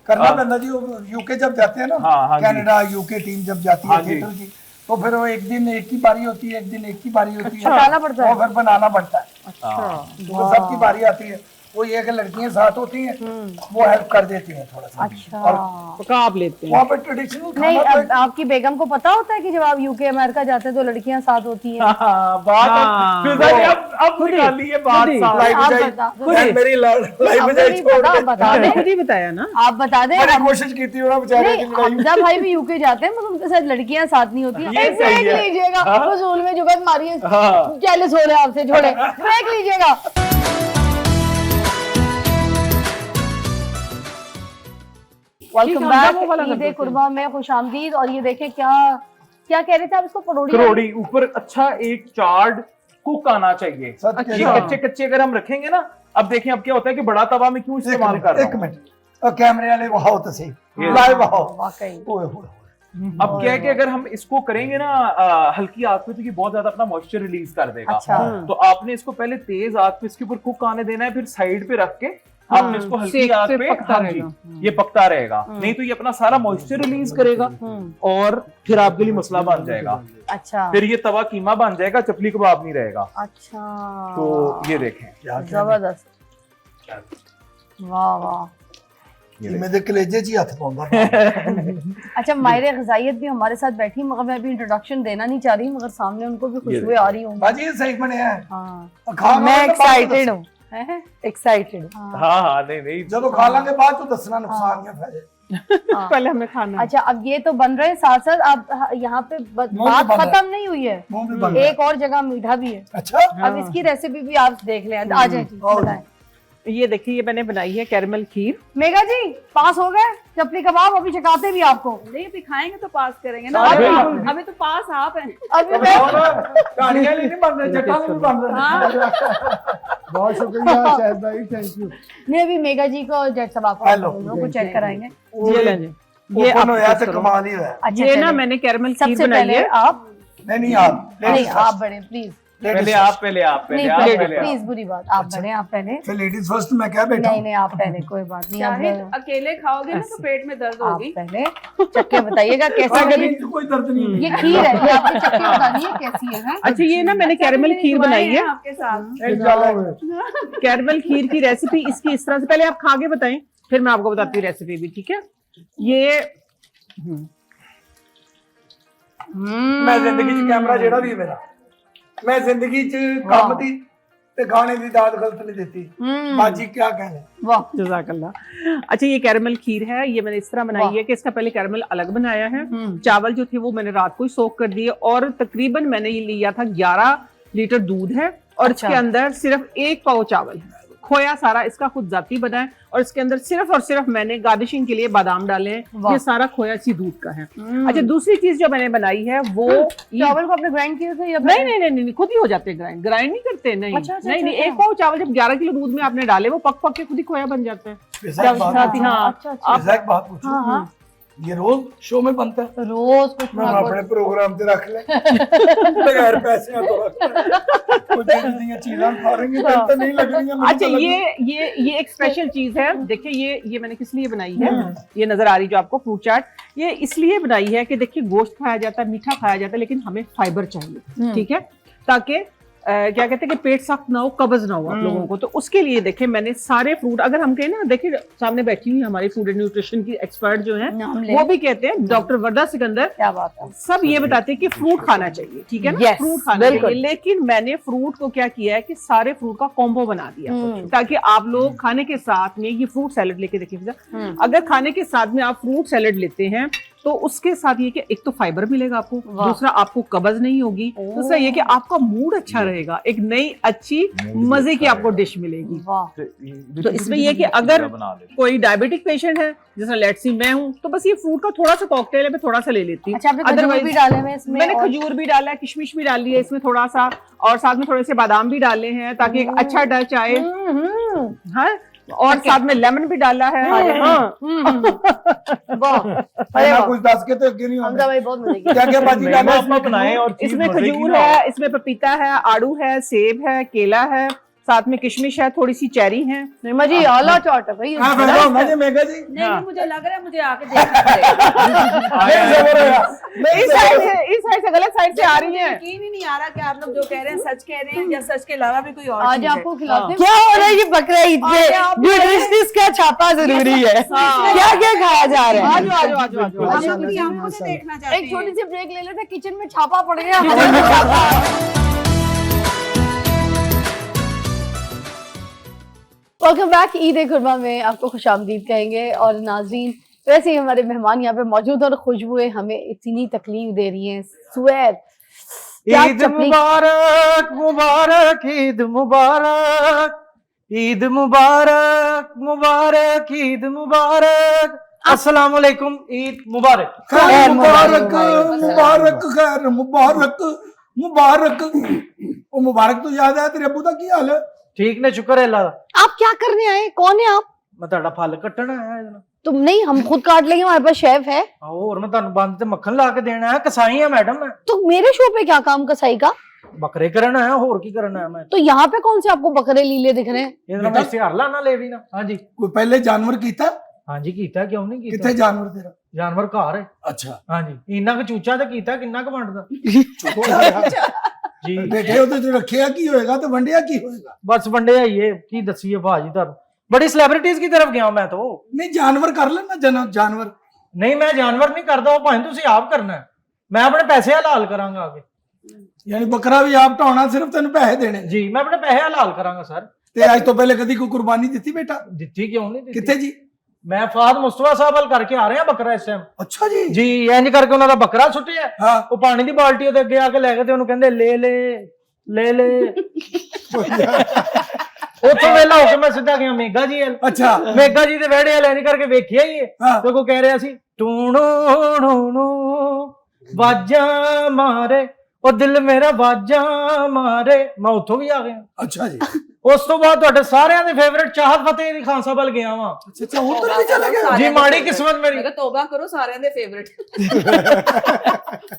करना पैंदा जी। यूके जब जाते हैं ना, हाँ जी। कनाडा यूके टीम जब जाती हाँ है जी। थिएटर की, तो फिर वो एक दिन एक की बारी होती है, एक दिन एक की बारी होती है, पकाना पड़ता है। और फिर बनाना पड़ता है। हाँ। तो सबकी बारी आती है। वो ये कि लड़कियां साथ होती हैं, वो हेल्प कर देती हैं थोड़ा सा। अच्छा और पका आप लेते हैं। वहाँ पे ट्रेडिशनल नहीं खाना अब आपकी बेगम को पता होता है कि जब आप यूके अमेरिका जाते हैं तो लड़कियां साथ होती हैं? हाँ, बात हाँ। फिजा जी, अब निकाली है बात खुद ही। साफ। लाइफ आप जाए बता दो। मेरी लाइफ आपको जाए नहीं छोड़ पता, दे। आप बता मैंने दें। खुद ही बताया ना। आप बता दें। मैंने कोशिश की थी ना बेचारे की नहीं लड़ाई। हमजा भाई भी यूके जाते हैं मगर उनके साथ लड़कियां साथ नहीं होती हैं। ये एक सही फेंक है। लीजिएगा, हाँ। फजूल में जुगत मारिए, हाँ। जेलस हो रहे हैं आपसे, छोड़े, फेंक लीजिएगा। वेलकम हमजा वो वाला बैक कर ईद देते कुर्बा में खुशामदीद। और ये देखें क्या क्या कह रहे थे आप इसको? करोड़ी करोड़ी ऊपर अच्छा एक चार्ड कुक आना चाहिए। सच ये कह कच्चे कच्चे अगर हम रखेंगे ना, अब देखें अब क्या होता है कि बड़ा तवा में क्यों इस्तेमाल कर रहा एक हूं? मिनट, और कैमरे वाले वहां तो सही ये लाइव आओ। वाकई ओए होए। अब क्या है कि अगर हम इसको करेंगे ना हल्की आग पे, तो ये बहुत ज्यादा अपना मॉइस्चर रिलीज कर देगा। अच्छा। तो आपने इसको पहले तेज आग पे इसके ऊपर कुक आने देना है, फिर साइड पे रख के आपने इसको हल्की सेक आग से पे, पकता हाँ जी, रहेगा। ये पकता रहेगा। नहीं तो ये अपना सारा मॉइस्चर रिलीज करेगा और फिर आपके लिए मसला बन जाएगा। अच्छा फिर ये तवा कीमा बन जाएगा, चपली कबाब नहीं रहेगा। अच्छा तो ये देखें, जबरदस्त, वाह वाह। मेरे कलेजे जी हाथ पाऊंगा। अच्छा माहिर ग़िज़ाइयत भी हमारे साथ बैठी, मगर मैं अभी इंट्रोडक्शन देना नहीं चाह रही, मगर सामने उनको भी खुशबू आ रही होंगी। बाजी ये सही बने हैं। हाँ और खाना मैं तो बाद में एक्साइटेड हूँ, एक्साइटेड। हाँ हाँ नहीं नहीं, जब खा लेंगे बाद तो दसना नुकसान क्या फायदे। पहले हमें खाना। अच्छा अब ये तो बन रहे हैं साथ साथ, अब यहाँ पे बात बंद है। खत्म नहीं हुई है, मुंह भी बंद है। एक और जगह मीठा भी है। अच्छा अब इसकी रेसिपी भी आप देख लें, आ जाए जी और- बताएं। ये देखिए, ये मैंने बनाई है कैरमल खीर। मेगा जी पास हो गए चपली कबाब, अभी चकाते भी आपको। नहीं अभी खाएंगे तो पास करेंगे ना। हाँ, अभी बिल्कुल। अभी तो पास आप हैं। अभी मैं कहानियां नहीं बन रही, चट्टान नहीं बन रही। बहुत शुक्रिया शाहिद भाई, थैंक यू। नहीं अभी मेगा जी को जज साहब आपको हेलो। कुछ चेक कराएंगे। ये ले लें। ये ये आप यार से करो। कमाल ही है। अच्छा ये ना चलें। मैंने कैरमल खीर सबसे बनाई पहले है। आप नहीं आप नहीं आप बढ़े प्लीज, पहले आप नहीं आप पहले पहले प्लीज, बुरी बात, आप बढ़े, आप पहले। फिर लेडीज फर्स्ट मैं क्या बैठा नहीं नहीं आप पहले, कोई बात नहीं। शाहिद अब अकेले खाओगे ना तो पेट में दर्द आप होगी। पहले चक्के बताइएगा कैसी बनी। कोई दर्द नहीं है। ये खीर है, ये आपको चक्के बतानी है कैसी है, हैं? अच्छा ये ना मैंने कैरमल खीर बनाई है। आपके साथ। एक जाला कैरमल खीर की रेसिपी इसकी इस तरह से, पहले आप खा के बताएं फिर मैं आपको बताती हूँ रेसिपी भी, ठीक है? ये मैं जिंदगी च कैमरा जेड़ा भी मेरा, मैं जिंदगी च काम दी ते गाने दी दाद गलत नहीं देती। बाजी क्या कहने। वाह जज़ाकल्लाह। अच्छा ये कैरमल खीर है, ये मैंने इस तरह बनाई है कि इसका पहले कैरमल अलग बनाया है। चावल जो थे वो मैंने रात को ही सोक कर दिए और तकरीबन मैंने ये लिया था 11 लीटर दूध है और अच्छा। इसके अंदर सिर्फ 1 पाव चावल है। खोया सारा इसका खुद जाती बना है और इसके अंदर सिर्फ और सिर्फ मैंने गार्निशिंग के लिए बादाम डाले हैं। वाह। ये सारा खोया इसी दूध का है। अच्छा दूसरी चीज जो मैंने बनाई है वो ये- चावल को आपने ग्राइंड किए थे या नहीं नहीं नहीं नहीं खुद ही हो जाते हैं ग्राइंड, ग्राइंड नहीं करते, नहीं अच्छा, अच्छा, नहीं नहीं अच्छा, 1 पाव चावल जब 11 किलो दूध में आपने डाले वो पक पक के खुद ही खोया बन जाता है। बेशक बात साथ ही हाँ अच्छा अच्छा बेशक बात पूछो। हाँ हाँ ये रोज शो में बनता है? रोज कुछ मैं ना अपने प्रोग्राम ते रख ले बगैर पैसे तो रख ले। कुछ चीजें खा रही हैं तो नहीं लग रही हैं। अच्छा ये एक स्पेशल चीज है। देखिए ये मैंने किस लिए बनाई है, ये नजर आ रही जो आपको फ्रूट चाट, ये इसलिए बनाई है कि देखिए गोश्त खाया जाता है, मीठा खाया जाता है, लेकिन हमें फाइबर चाहिए, ठीक है, ताकि क्या कहते हैं कि पेट सख्त ना हो, कब्ज ना हो आप लोगों को। तो उसके लिए देखिए मैंने सारे फ्रूट, अगर हम कहें ना, देखिए सामने बैठी हुई हमारी फूड एंड न्यूट्रिशन की एक्सपर्ट जो है वो भी कहते हैं, डॉक्टर वर्दा सिकंदर, क्या बात है, सब ये बताते हैं कि फ्रूट खाना चाहिए, ठीक है ना, फ्रूट खाना चाहिए। लेकिन मैंने फ्रूट को क्या किया है कि सारे फ्रूट का कॉम्बो बना दिया, ताकि आप लोग खाने के साथ में ये फ्रूट सैलेड लेके देखिए, अगर खाने के साथ में आप फ्रूट सैलेड लेते हैं तो उसके साथ ये कि एक तो फाइबर मिलेगा आपको, दूसरा आपको कब्ज नहीं होगी, दूसरा ये कि आपका मूड अच्छा रहेगा, एक नई अच्छी मजे की आपको डिश मिलेगी। तो इसमें ये कि अगर कोई डायबिटिक पेशेंट है, जैसा लेट्स सी मैं हूँ, तो बस ये फ्रूट का थोड़ा सा कॉकटेल है, मैं थोड़ा सा ले लेती हूँ। अदरवाइज भी डाले हैं इसमें, मैंने खजूर भी डाला है, किशमिश भी डाली है इसमें थोड़ा सा, और साथ में थोड़े से बादाम भी डाले हैं ताकि एक अच्छा टच आए, हाँ, और साथ में लेमन भी डाला है। कुछ दस के तो नहीं होता भाई, बहुत मजे की। क्या क्या बाजी डाला अपना बनाए और चीज़ इसमें मजे की खजूर ना हो। है, इसमें पपीता है, आड़ू है, सेब है, केला है, साथ में किशमिश है, थोड़ी सी चेरी है। मजी आला चाट है भाई। मजे मेगा जी। नहीं, मुझे लग रहा है मुझे आके देखना पड़ेगा। इस साइड से गलत साइड से आ रही है। यकीन ही नहीं आ रहा कि आप लोग जो कह रहे हैं सच कह रहे हैं या सच के अलावा भी कोई और आज चीज़ है। आपको खिलाते हैं। क्या हो रहा है ये बकरा ईद पे? न्यूट्रिशनिस्ट का छापा जरूरी है। क्या क्या खाया जा रहा है? आजो आजो आजो आजो हम अपनी आंखों से देखना चाहते हैं। एक छोटी सी ब्रेक ले लेते, किचन में छापा पड़ गया। Welcome back. ईद कुर्बा में आपको खुशामदीद कहेंगे। और नाज़रीन, वैसे ही हमारे मेहमान यहाँ पे मौजूद और खुशबुएं हमें इतनी तकलीफ दे रही हैं। सुवैर, ईद मुबारक मुबारक, ईद मुबारक, ईद मुबारक मुबारक, ईद मुबारक, अस्सलाम वालेकुम, ईद मुबारक। खैर मुबारक मुबारक, खैर मुबारक मुबारक। वो मुबारक तो याद है, तेरे अबू का की हाल है? ठीक ने, शुक्र है अल्लाह दा। आप क्या करने आए? कौन है आप? मैं ਤੁਹਾਡਾ फल कट्टण आया है। तुम नहीं, हम खुद काट लेंगे, हमारे पास शेफ है। और मैं ਤੁਹਾਨੂੰ ਬੰਦ ਤੇ ਮੱਖਣ ਲਾ ਕੇ ਦੇਣਾ ਹੈ, ਕਸਾਈ ਹੈ मैडम मैं। तो मेरे शो पे क्या काम कसाई का? बकरे करना है, और की करना है मैं। तो यहाँ पे कौन से आपको बकरे लीले दिख रहे हैं? ਇਹਦਾ ਮੈਂ ਇਸ਼ਤਿਹਾਰ ਲਾਣਾ ਲੈ ਵੀ ਨਾ। हाँ जी, कोई पहले जानवर कीता? हाँ जी कीता, क्यों नहीं कीता? कितने जानवर तेरा? जानवर ਘਰ है। अच्छा, हाँ जी, ਇੰਨਾ ਕੁ ਚੂਚਾ ਤੇ ਕੀਤਾ, ਕਿੰਨਾ ਕੁ ਵੰਡਦਾ ਜੀ। बैठे हो तो रखिया की होएगा तो वंडिया की होएगा। बस वंडिया ही है, की दसीए भाजी ਤੁਹਾਨੂੰ। बड़ी सेलिब्रिटीज की तरफ गया मैं तो। नहीं, जानवर कर लेना, जानवर। नहीं, मैं जानवर नहीं करता, वो भाई तुसी आप करना है, मैं अपने पैसे हलाल करांगा आगे। यानी बकरा भी आप ढाਉਣਾ, सिर्फ तेन पैसे देने जी, मैं अपने पैसे हलाल करांगा सर। ते आज तो पहले कदी कोई कुर्बानी दी बेटा? दी क्यों नहीं दी? कितने जी? मैं फाद मुस्तफा साहब हल करके आ रहे हैं बकरा इस टाइम। अच्छा जी। जी, इंज करके उन्होंने बकरा सुटिया, हाँ। वो पानी की बाल्टी उधर अगे आके लै गए ते उन्होंने कहंदे ले ले ले ले। उतो वेला होके मैं सीधा गया मेगा जी। अच्छा, मेगा जी दे वेड़े वाले इंज करके वेखिया ही है। हाँ। तो को कह रहा सी टूणू टूणू वाजा मारे, ओ दिल मेरा वाजा मारे, मैं उतो भी आ गया। अच्छा जी। उस तो बाद ਤੁਹਾਡੇ ਸਾਰਿਆਂ ਦੇ ਫੇਵਰਿਟ ਚਾਹਤ ਫਤਿਹ ਅਲੀ ਖਾਨ ਸਾਹਿਬ ਵੱਲ ਗਿਆ ਵਾਂ। अच्छा, उधर भी चला गया? ਜੀ, ਮਾੜੀ ਕਿਸਮਤ ਮੇਰੀ। मैं कहा तौबा करो, सारे दे फेवरेट।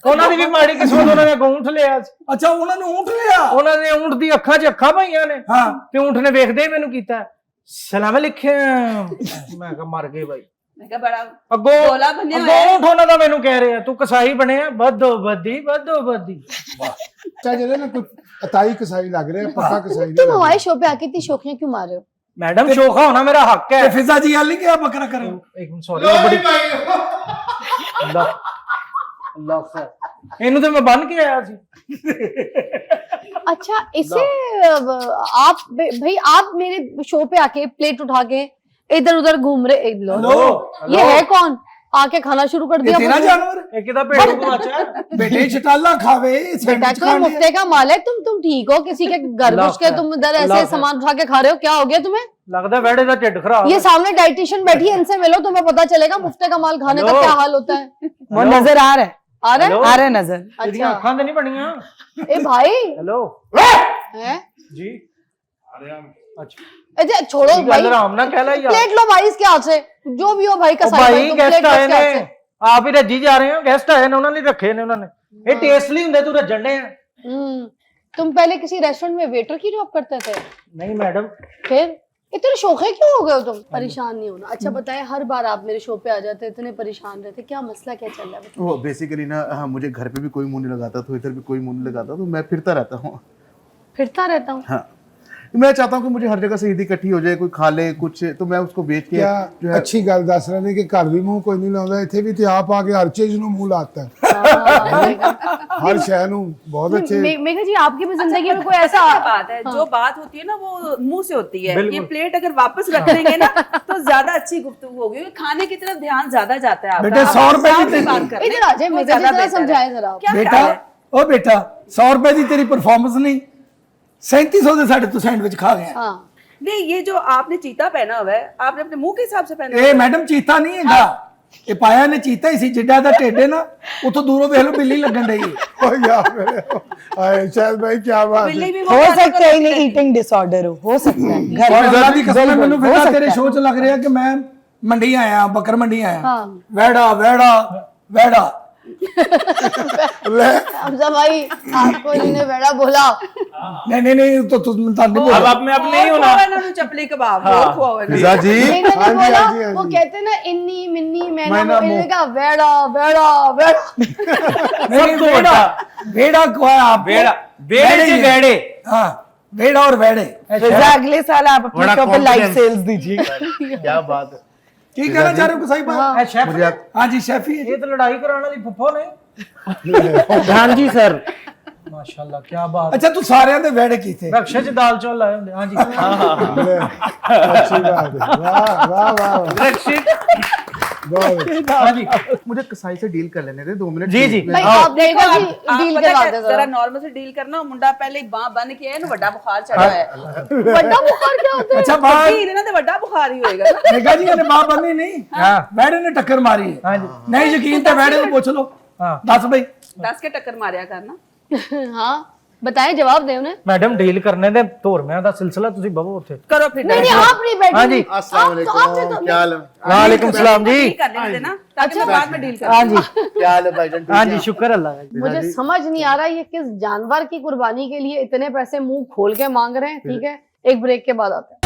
ਉਹਨਾਂ ਦੀ ਵੀ ਮਾੜੀ ਕਿਸਮਤ, ਉਹਨਾਂ ਨੇ ਊਂਠ ਲਿਆ ਸੀ। अच्छा, उन्होंने ऊँट लिया? ਉਹਨਾਂ ਨੇ ਊਂਠ ਦੀ ਅੱਖਾਂ 'ਚ ਅੱਖਾਂ ਪਾਈਆਂ ਨੇ, हाँ। ਤੇ ਊਂਠ ਨੇ ਵੇਖਦੇ ਹੀ ਮੈਨੂੰ ਕੀਤਾ ਸਲਾਮ ਲਿਖਿਆ। ਮੈਂ ਕਿਹਾ ਮਰ ਗਏ ਬਾਈ। मैं कहा बड़ा ਅੱਗੋਂ गोला बने हुए हैं। ਊਂਠ ਉਹਨਾਂ ਦਾ ਮੈਨੂੰ ਕਹਿ ਰਿਹਾ ਤੂੰ ਕਸਾਈ ਬਣਿਆ, ਬੱਦੋ ਬੱਦੀ ਬੱਦੋ ਬੱਦੀ। अच्छा चले ना, कुछ अताई कसाई लग रहे हैं, पक्का कसाई नहीं तुम लग हमारे रहा। शो पे आके इतनी शोखियां क्यों मार रहे हो? मैडम शोखा होना मेरा हक है। ते फिजा जी हाल नहीं क्या बकरा करे? एक मिनट, सॉरी, बड़ी अल्लाह अल्लाह खैर। ਇਹਨੂੰ ਤੇ ਮੈਂ ਬੰਨ ਕੇ ਆਇਆ ਸੀ। अच्छा, इसे आप भाई, आप मेरे शो पे आके प्लेट उठा के इधर उधर घूम रहे। हेलो, ये है कौन? आके खाना शुरू कर ये दिया। तेरा जानवर? ਇਹ ਕਿਹਦਾ ਭੇਡੂ ਗਵਾਚਾ है? बेटे छटाला खावे, बेटा सैंडविच कोई खा लिया। मुफ्ते का माल है। तुम ठीक हो? किसी के घर घुस के तुम इधर ऐसे अल्लाह सामान उठा के खा रहे हो? क्या हो गया तुम्हें? लगदा वेड़े दा ढिड खराब ये सामने डाइटिशियन बैठी है, इनसे मिलो, तुम्हें पता चलेगा मुफ्ते का माल खाने का हेलो। क्या हाल होता है। वो नजर आ रहा है, आ रहा है? हेलो। आ रहा है नजर। तेरियां अच्छा, ਅੱਖਾਂ ਤੇ ਨਹੀਂ ਬਣੀਆਂ। ए भाई हेलो है? जी। अच्छा, अच्छा, छोड़ो ਗੱਲ भाई, ਆਰਾਮ ਨਾਲ ਕਹਿ ਲੈ ਯਾਰ। प्लेट लो भाई इसके हाथ से। जो भी हो भाई, ओ कसाई भाई, भाई, तुम गेस्ट प्लेट आए इसके हाथ ने, से। ਆਪ ਹੀ ਰੱਜੀ ਜਾ ਰਹੇ ਹੋ ਗੈਸਟ ਆਏ ਨੇ ਉਹਨਾਂ ਲਈ ਰੱਖੇ ਨੇ ਉਹਨਾਂ ਨੇ ਇਹ ਟੇਸਟ ਲਈ ਹੁੰਦੇ ਤੂੰ ਰੱਜਣ ਦੇ तुम पहले किसी रेस्टोरेंट में वेटर की जॉब करते थे? नहीं मैडम। फिर इतने शौक़े क्यों हो गए हो तुम? परेशान नहीं होना। अच्छा बताएं, हर बार आप मेरे शो पे आ जाते, इतने परेशान रहते, क्या मसला क्या चल रहा है? वो बेसिकली ना, हाँ, मुझे घर पे भी कोई मुंह नहीं लगाता, तो इधर भी कोई मुंह नहीं लगाता, तो मैं फिरता रहता हूँ। फिरता रहता हूँ? हाँ, मैं चाहता हूँ कि मुझे हर जगह से ईदी इकट्ठी हो जाए, कोई खा ले कुछ, तो मैं उसको बेच के क्या जो है अच्छी गल दस रहे ने कि घर भी मुंह कोई नहीं लाता, इत्थे भी ते आप आके हर चीज नु मुंह लाता है। हर शय नु बहुत अच्छे। मेघा जी, आपकी भी जिंदगी में कोई ऐसा बात है, जो बात होती है ना वो मुंह से होती है। ये प्लेट अगर वापस रख लेंगे ना तो ज्यादा अच्छी गुफ्तगू होगी, खाने की तरफ ध्यान ज्यादा जाता है आपका। बेटे 100 रुपए की बात कर इधर आ जाए, मेघा जी जरा समझाएं जरा। बेटा, ओ बेटा 100 रुपए की तेरी परफॉर्मेंस नहीं, 3700 ਦੇ ਸਾਡੇ ਤੋਂ ਸੈਂਡਵਿਚ ਖਾ ਗਏ। हाँ, नहीं ये जो आपने चीता पहना हुआ है, आपने अपने मुंह के हिसाब से पहना ਇਹ ਮੈਡਮ ਚੀਤਾ ਨਹੀਂ ਹੈਗਾ, ਇਹ ਪਾਇਆ ਨੇ ਚੀਤਾ ਹੀ ਸੀ, ਜਿੱਡਾ ਦਾ ਢੇਡੇ ਨਾ ਉਥੋਂ ਦੂਰੋਂ ਵੇਖ ਲਓ ਬਿੱਲੀ ਲੱਗਣ ਡਈ ਹੈ। ओ यार आए शायद भाई क्या बात है। बिल्ली भी हो सकता है इन्हें ईटिंग डिसऑर्डर हो सकता है घर और में अल्लाह की कसम बिल्कुल, ਮੈਨੂੰ हो फिर सकता तेरे है। शो ਚ ਲੱਗ ਰਿਹਾ ਕਿ ਮੈਂ ਮੰਡੀ ਆਇਆ, ਬੱਕਰ ਮੰਡੀ ਆਇਆ। हाँ। ਵੈੜਾ ਵੈੜਾ ਵੈੜਾ। हमजा भाई, आपको इन्होंने वेड़ा बोला। नहीं नहीं नहीं, तो तुम नहीं बोला। अब आप में अब नहीं होना। चपली कबाब और खुआ फिजा जी, इन्होंने हाँ जी, बोला, हाँ जी, हाँ वो जी। कहते हैं ना इन्नी मिन्नी मैना, मैना वो इन्होंने कहा वेड़ा वेड़ा वेड़ा। नहीं वेड़ा वेड़ा को है आप वेड़ा वेड़े से वेड़े। हाँ, वेड़ा और वेड़े। फिजा अगले साल आप अपने बड़ा शो पे लाइव confidence। सेल्स दीजिए। क्या बात है। ਕੀ ਕਹਿਣਾ ਚਾਹ ਰਹੇ ਹੋ ਸਾਈ ਭਾਈ? है शेफ मुझे आप- हाँ जी शेफी है। ये तो लड़ाई कराने वाली फुफ्फो ने। हाँ जी सर। माशाल्लाह क्या बात। अच्छा तू सारिਆਂ ਦੇ वेड़े ਕੀਤੇ? बख्शे च दाल चौल लाए होंगे। हाँ जी। अच्छी बात है, वाह वाह वाह बहुत अच्छा। हाँ जी। मुझे कसाई से डील कर लेने दे 2 मिनट। जी जी। भाई आप देखो जी, डील करवा दे जरा जरा। नॉर्मल से डील करना। मुंडा पहले बां बन के है ना, बड़ा बुखार चढ़ा है। बड़ा बुखार क्या होता है? अच्छा बात ठीक है ना, तो बड़ा बुखार ही होएगा ना। देखा जी ने बात बनी नहीं, वेड़े ने टक्कर मारी है। हाँ जी। नहीं यकीन तो वेड़े को पूछ लो। हाँ। दस भाई 10 के टक्कर मारिया करना। हाँ बताएं, जवाब दे उन्हें। मैडम डील करने दे धोरमियां दा सिलसिला तुसी बवो उत्थे। करो फिर। नहीं नहीं, आप नहीं बैठे। हाँ जी। अस्सलाम वालेकुम, क्या हाल है? वालेकुम सलाम जी। डील कर लेने देना ताकि मैं बाद में डील कर। हाँ जी। क्या हाल है भाईजान? हाँ जी, शुक्र अल्लाह का। मुझे समझ नहीं आ रहा ये किस जानवर की कुर्बानी के लिए इतने पैसे मुंह खोल के मांग रहे हैं। ठीक है, एक ब्रेक के बाद आते हैं।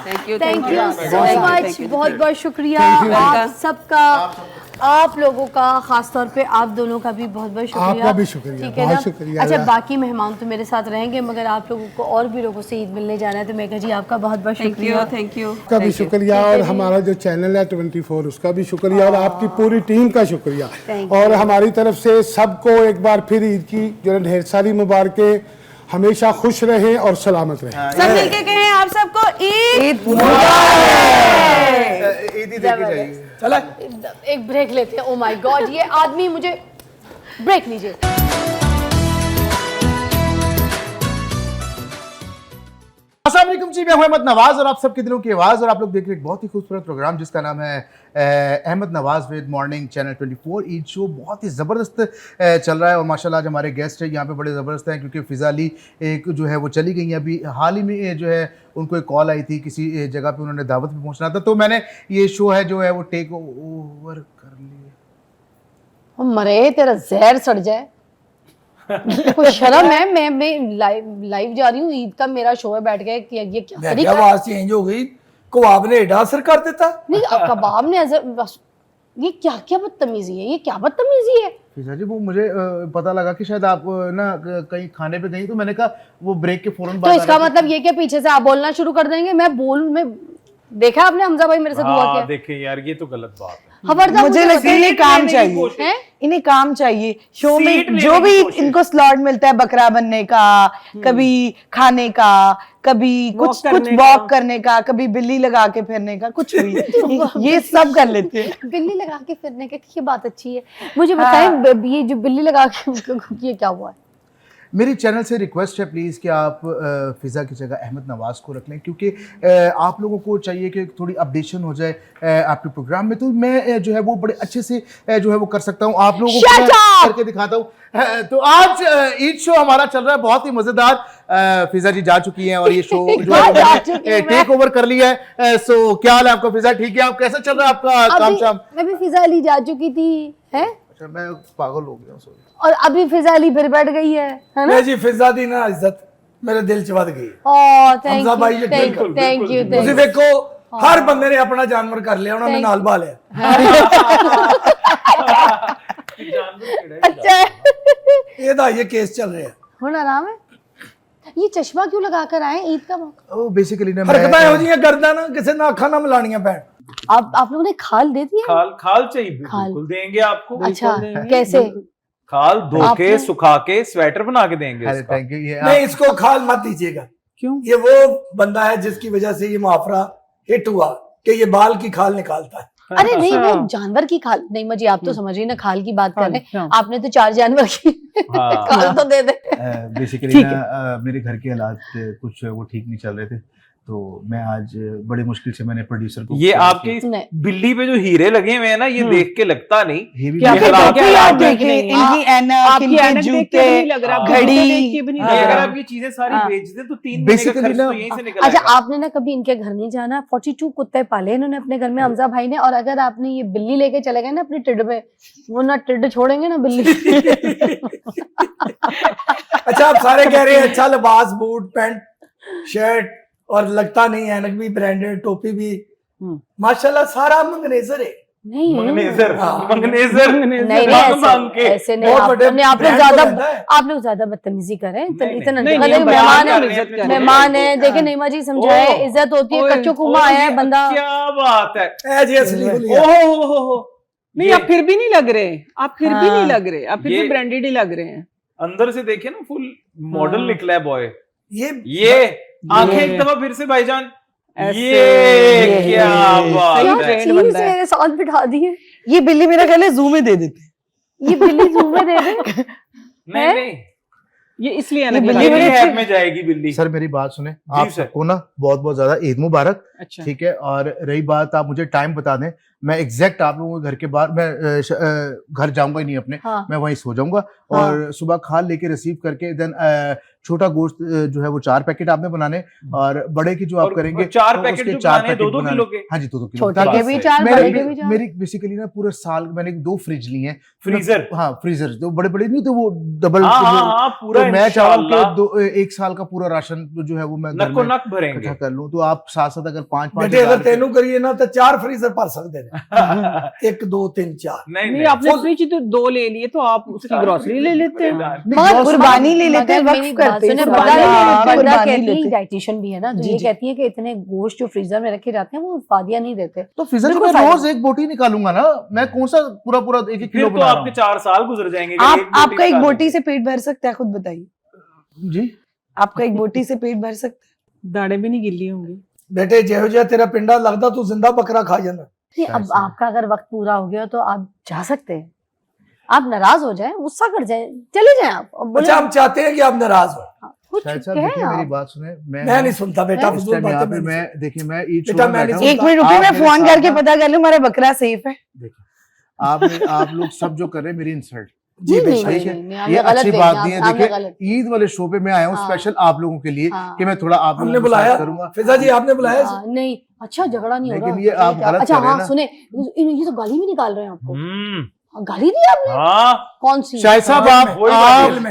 Thank you thank you so much, बहुत बहुत शुक्रिया आप सबका, आप लोगों का, खास तौर पे आप दोनों का भी बहुत बहुत शुक्रिया। आपका भी शुक्रिया, ठीक है बहुत ना? शुक्रिया। अच्छा बाकी मेहमान तो मेरे साथ रहेंगे, मगर आप लोगों को और भी लोगों से ईद मिलने जाना है, तो मेघा जी आपका बहुत बहुत शुक्रिया। Thank you. का भी शुक्रिया, और हमारा जो चैनल है 24 उसका भी शुक्रिया, और आपकी पूरी टीम का शुक्रिया। और हमारी तरफ से सबको एक बार फिर ईद की जो ढेर सारी मुबारकें, हमेशा खुश रहें और सलामत रहें। सब मिलके कहें आप सबको ईद ईदी देखी जाएगी। चला एक ब्रेक लेते हैं। ओ माय गॉड, ये आदमी, मुझे ब्रेक लीजिए। अस्सलाम वालेकुम जी, मैं हूं अहमद नवाज और आप सबके दिलों की आवाज़, और आप लोग देख रहे हैं एक बहुत ही खूबसूरत प्रोग्राम जिसका नाम है Ahmed Nawaz with morning channel 24 Eid show. बहुत ही ज़बरदस्त चल रहा है, और माशाल्लाह आज हमारे गेस्ट हैं यहाँ पे बड़े ज़बरदस्त हैं, क्योंकि फ़िज़ा अली एक जो है वो चली गई हैं। अभी हाल ही में जो है उनको एक कॉल आई थी, किसी जगह पर उन्होंने दावत पर पहुँचना था, तो मैंने ये शो है जो है वो टेक ओवर कर लिया। मरे तेरा जहर सड़ जाए। कोई शर्म है? मैं लाइव जा रही हूँ, ईद का मेरा शो है, बैठ गए कि ये क्या मैं तरीका? आवाज चेंज हो गई, कबाब ने एडा असर कर देता। नहीं, कबाब ने ये क्या क्या बदतमीजी है, ये क्या बदतमीजी है? फिजा जी वो मुझे पता लगा कि शायद आप ना कहीं खाने पे गई, तो मैंने कहा वो ब्रेक के फौरन तो इसका मतलब ये कि पीछे से आप बोलना शुरू कर देंगे? मैं देखा आपने हमजा भाई मेरे साथ हुआ क्या? देखिए यार, ये तो गलत बात है। खबरदार, मुझे लगता है इन्हें काम चाहिए, हैं? इन्हें काम चाहिए शो सीट में, लेने जो भी की कोशिश। इनको स्लॉट मिलता है बकरा बनने का, कभी खाने का, कभी कुछ वॉक करने का, कभी बिल्ली लगा के फिरने का, कुछ भी ये सब कर लेते हैं। बिल्ली लगा के फिरने का, ये बात अच्छी है। मुझे बताएं, ये जो बिल्ली लगा के ये क्या हुआ है? मेरी चैनल से रिक्वेस्ट है प्लीज़ कि आप फिज़ा की जगह अहमद नवाज़ को रख लें, क्योंकि आप लोगों को चाहिए कि थोड़ी अपडेशन हो जाए आपके प्रोग्राम में, तो मैं जो है वो बड़े अच्छे से जो है वो कर सकता हूँ, आप लोगों को करके दिखाता हूँ। तो आज ईद शो हमारा चल रहा है बहुत ही मज़ेदार। फिज़ा जी जा चुकी हैं और ये शो जो है टेक ओवर कर लिया है। सो क्या हाल है आपका फिज़ा? ठीक है, आप कैसा चल रहा है आपका काम शाम? मैं भी फिजा अली जा चुकी थी है, अच्छा मैं पागल हो गया, सॉरी। और अभी फिजा अली फिर बैठ गई है ना? मैं जी फिजा दी ना इज्जत मेरे दिल च वध गई। ओह थैंक हमजा भाई यू ये थैंक यू थैंक यू ਤੁਸੀਂ ਵੇਖੋ ਹਰ ਬੰਦੇ ਨੇ ਆਪਣਾ ਜਾਨਵਰ ਕਰ ਲਿਆ, ਉਹਨਾਂ ਨੇ ਨਾਲ ਬਾ ਲਿਆ। अच्छा ਇਹਦਾ ਇਹ ਕੇਸ ਚੱਲ ਰਿਹਾ। ਹੁਣ आराम है। ये चश्मा क्यों लगा कर आए ईद का मौका? ਉਹ ਬੇਸਿਕਲੀ ਨਾ ਹਰਕਤਾਂ ਇਹੋ ਜਿਹੀਆਂ ਕਰਦਾ ਨਾ ਕਿਸੇ ਨਾਲ ਅੱਖਾਂ ਨਾ ਮਿਲਾਣੀਆਂ ਪੈਣ। आप लोगों ने खाल दे दी है? खाल चाहिए, खाल। बिल्कुल देंगे आपको। अच्छा कैसे? खाल धो के सुखा के स्वेटर बना के देंगे अरे इसका। Thank you. ये नहीं, इसको खाल मत दीजिएगा। क्यों? ये वो बंदा है जिसकी वजह से ये मुहावरा हिट हुआ कि ये बाल की खाल निकालता है। अरे नहीं वो जानवर की खाल नहीं, मजी आप तो समझ रही ना खाल की बात कर रहे हैं, आपने तो 4 जानवर की खाल तो दे दे। बेसिकली ना मेरे घर के हालात कुछ वो ठीक नहीं चल रहे थे, तो मैं आज बड़ी मुश्किल से मैंने प्रोड्यूसर को ये आपके इस बिल्ली पे जो हीरे लगे हुए हैं ना, ये देख के लगता नहीं। क्या आप देखें इनकी ऐनक, इनके जूते, घड़ी, अगर आप ये चीजें सारी बेच दें तो 3 महीने का खर्च तो यहीं से निकल अच्छा आएगा। आपने ना कभी इनके घर नहीं जाना। 42 कुत्ते पाले इन्होंने अपने घर में हमजा भाई ने, और अगर आपने ये बिल्ली लेके चले गए ना अपनी टिड पे, वो ना टिड छोड़ेंगे ना बिल्ली। अच्छा आप सारे कह रहे हैं अच्छा लिबास, बूट, पैंट, शर्ट और लगता नहीं, ऐनक भी ब्रांडेड, टोपी भी माशाल्लाह सारा मंगनेजर है। नहीं मंगनेजर नहीं नहीं ऐसे नहीं, आप लोग ज्यादा बदतमीजी कर रहे हैं। इतना मेहमान है, देखे नईमा जी समझाए, इज्जत होती है। कच्चो कुमा आया है बंदा, क्या बात है। नहीं आप फिर भी नहीं लग रहे, आप फिर भी नहीं लग रहे, आप फिर भी ब्रांडेड ही लग रहे हैं। अंदर से देखिए ना फुल मॉडल निकला है बॉय। ये आंखें एक दफा फिर से भाईजान, ये क्या बात है। मेरे साथ बिठा दी है। ये बिल्ली मेरा ख्याल है जू में दे देते, ये बिल्ली जू में दे दे। नहीं ये इसलिए बिल्ली ऐप में जाएगी बिल्ली। सर मेरी बात सुने, आप सबको ना बहुत बहुत ज्यादा ईद मुबारक। अच्छा ठीक है, और रही बात आप मुझे टाइम बता दें, मैं एग्जैक्ट आप लोगों के घर के बाहर, मैं घर जाऊंगा ही नहीं अपने, मैं वहीं सो जाऊंगा और सुबह खाल लेके रिसीव करके देन छोटा गोश्त जो है वो 4 पैकेट आपने बनाने, और बड़े की जो आप करेंगे 4 पैकेट जो बनाने 2-2 किलो के। हाँ जी 2-2 किलो। छोटे के भी 4, बड़े के भी 4। मेरी बेसिकली ना पूरे साल मैंने 2 फ्रिज लिए हैं, फ्रीजर। हाँ फ्रीजर तो बड़े बड़े नहीं तो वो डबल। पूरा मैं चाहूँ कि 1 साल का पूरा राशन जो है वो मैं नक्को नक भरेंगे कर लूँ। तो आप साथ साथ अगर 5-5 अगर तेनू करिए ना तो 4 फ्रीजर भर सकते हैं। 1 2 3 4 नहीं आपने फ्रिज तो 2 ले लिए, तो आप उसकी ग्रोसरी ले लेते हैं, कुर्बानी ले लेते हैं, वक्फ करते हैं। डाइटिशियन भी है ना, जो ये कहती है कि इतने गोश्त जो फ्रीजर में रखे जाते हैं वो फादिया नहीं देते। तो फ्रीजर में रोज 1 बोटी निकालूंगा ना, मैं कौन सा पूरा 1-1 किलो तो आपके 4 साल गुजर जाएंगे। आपका 1 बोटी से पेट भर सकता है, खुद बताइए जी। आपका 1 बोटी से पेट भर सकता है? दाढ़े भी नहीं गिल्ली होंगी। बेटे जेहो जिहा तेरा पिंडा लगता तू जिंदा बकरा खा जाना। अब आपका अगर वक्त पूरा हो गया तो आप जा सकते हैं। आप नाराज हो जाए, गुस्सा कर जाए, चले जाए आप। अच्छा हम चाहते हैं कि आप नाराज हो। देखिए मेरी बात सुने, मैं नहीं सुनता बेटा, फजूल बातें मैं देखिए मैं ईद शो में 1 मिनट रुकिए, मैं फोन करके पता कर लूं हमारा बकरा सेफ है। देखिए आप लोग सब जो कर रहे हैं मेरी इंसल्ट जी बेशक ये अच्छी बात नहीं है। देखिए ईद वाले शो पे मैं आया हूँ स्पेशल आप लोगों के लिए कि मैं थोड़ा आप हमने बुलाया करूंगा। फिजा जी आपने बुलाया नहीं? अच्छा झगड़ा नहीं हो रहा, लेकिन ये आप गलत अच्छा कर रहे हैं ना। सुने ये तो गाली भी निकाल रहे हैं आपको। गाली दी आपने? कौन सी? शाहिद साहब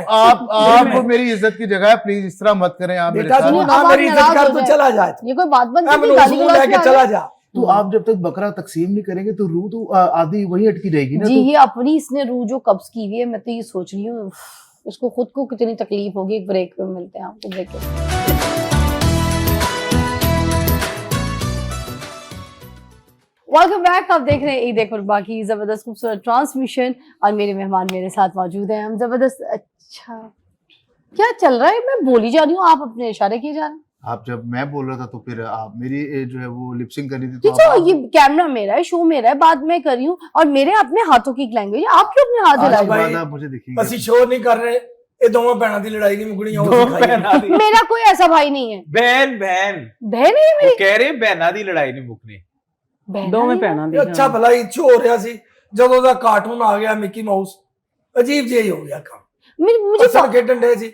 आप मेरी इज्जत की जगह है, प्लीज इस तरह मत करें आप मेरे साथ। मेरी इज्जत कर तो चला जाए, ये कोई बात बनती है? गाली लेके चला जा। तो आप जब तक बकरा तकसीम नहीं करेंगे तो रूह तो आधी वही अटकी रहेगी ना। जी ये अपनी इसने रूह जो कब्ज की हुई है, मैं तो ये सोच रही हूँ उसको खुद को कितनी तकलीफ होगी। एक ब्रेक पे मिलते हैं आपको, ब्रेक पे। Welcome back. आप देख रहे हैं ईद कुर्बा की जबरदस्त खूबसूरत ट्रांसमिशन और मेरे मेहमान मेरे साथ मौजूद हैं। हम जबरदस्त। अच्छा क्या चल रहा है? मैं बोली जा रही हूँ, आप अपने इशारे किए जा रहे हैं। आप जब मैं बोल रहा था तो फिर आप मेरी जो है वो लिपसिंग करनी थी। तो ये कैमरा मेरा है, शो मेरा है, बात मैं कर रही हूँ और मेरे अपने हाथों की लैंग्वेज। आप क्यों अपने हाथ हिला रहे हैं? मुझे देखिए ਅਸੀਂ ਸ਼ੋਰ नहीं कर रहे, ਇਹ ਦੋਵਾਂ ਭੈਣਾਂ ਦੀ ਲੜਾਈ ਨਹੀਂ ਮੁੱਕਣੀ ਉਹ दो ਸਿਖਾਈ बहना दी मेरा कोई ऐसा भाई नहीं है। बहन बहन बहन है ये वो मेरी। कह रहे बहना दी लड़ाई नहीं मुकनी बहना ਦੋਵੇਂ नहीं है? ਭੈਣਾਂ ਦੀ ਇਹ ਅੱਛਾ ਭਲਾ ਇੱਥੇ ਹੋ ਰਿਹਾ ਸੀ ਜਦੋਂ ਦਾ ਕਾਰਟੂਨ ਆ ਗਿਆ ਮਿੱਕੀ ਮਾਊਸ ਅਜੀਬ ਜਿਹਾ ਹੀ ਹੋ ਗਿਆ ਕੰਮ मुझे ਅਸਲ ਖੇਡਣ ਡੇ ਸੀ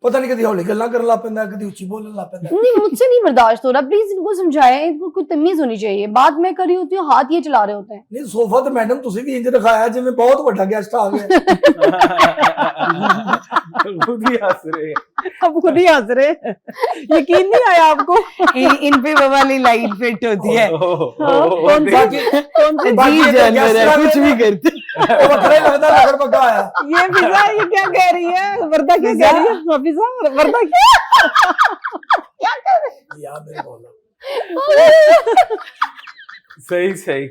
पता नहीं कभी हौली गल्ला करन लग पैंदा कभी उच्ची बोलन लग पैंदा नहीं, मुझसे नहीं बर्दाश्त हो रहा। प्लीज इनको समझाएं, इनको कुछ तमीज होनी चाहिए। बात मैं कर रही होती हूँ, हाथ ये चला रहे होते हैं। नहीं सोफा तो मैडम तुसी भी इंज रखाया जिवें बहुत बड़ा गेस्ट आ गया खुद ही हंस रहे हैं। अब खुद ही हंस रहे, यकीन नहीं आया आपको? इन पे वो वाली लाइन फिट होती है। कौन सा बाकी अजीब जानवर है, कुछ भी करते। वो बखरे लगदा नगर पक्का आया ये फिजा ये क्या कह रही है? वर्दा क्या कह रही है? फिजा वर्दा क्या कर रही यार मेरे बोला सही सही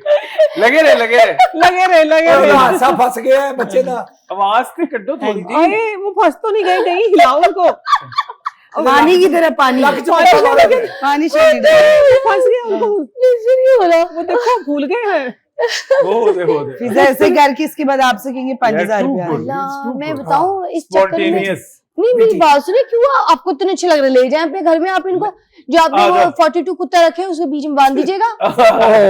लगे रहे लगे रहे हादसा फंस गया है बच्चे दा आवाज तो कड्डो थोड़ी जी अरे वो फंस तो नहीं गई कहीं, हिलाओ उनको। पानी की तरह पानी लग चुका है पानी चाहिए। फंस गया उनको, नहीं बोला वो देखो भूल गए हैं। हो दे फिजा ऐसे करके इसके बाद आपसे कहेंगे 5,000 रुपया। अल्लाह, मैं बताऊं इस चक्कर में स्पॉन्टेनियस नहीं, मेरी बात सुने, क्यों आपको इतने अच्छे लग रहे, ले जाएं अपने घर में। आप इनको जो आपने वो 42 कुत्ता रखे हैं उसके बीच में बांध दीजिएगा।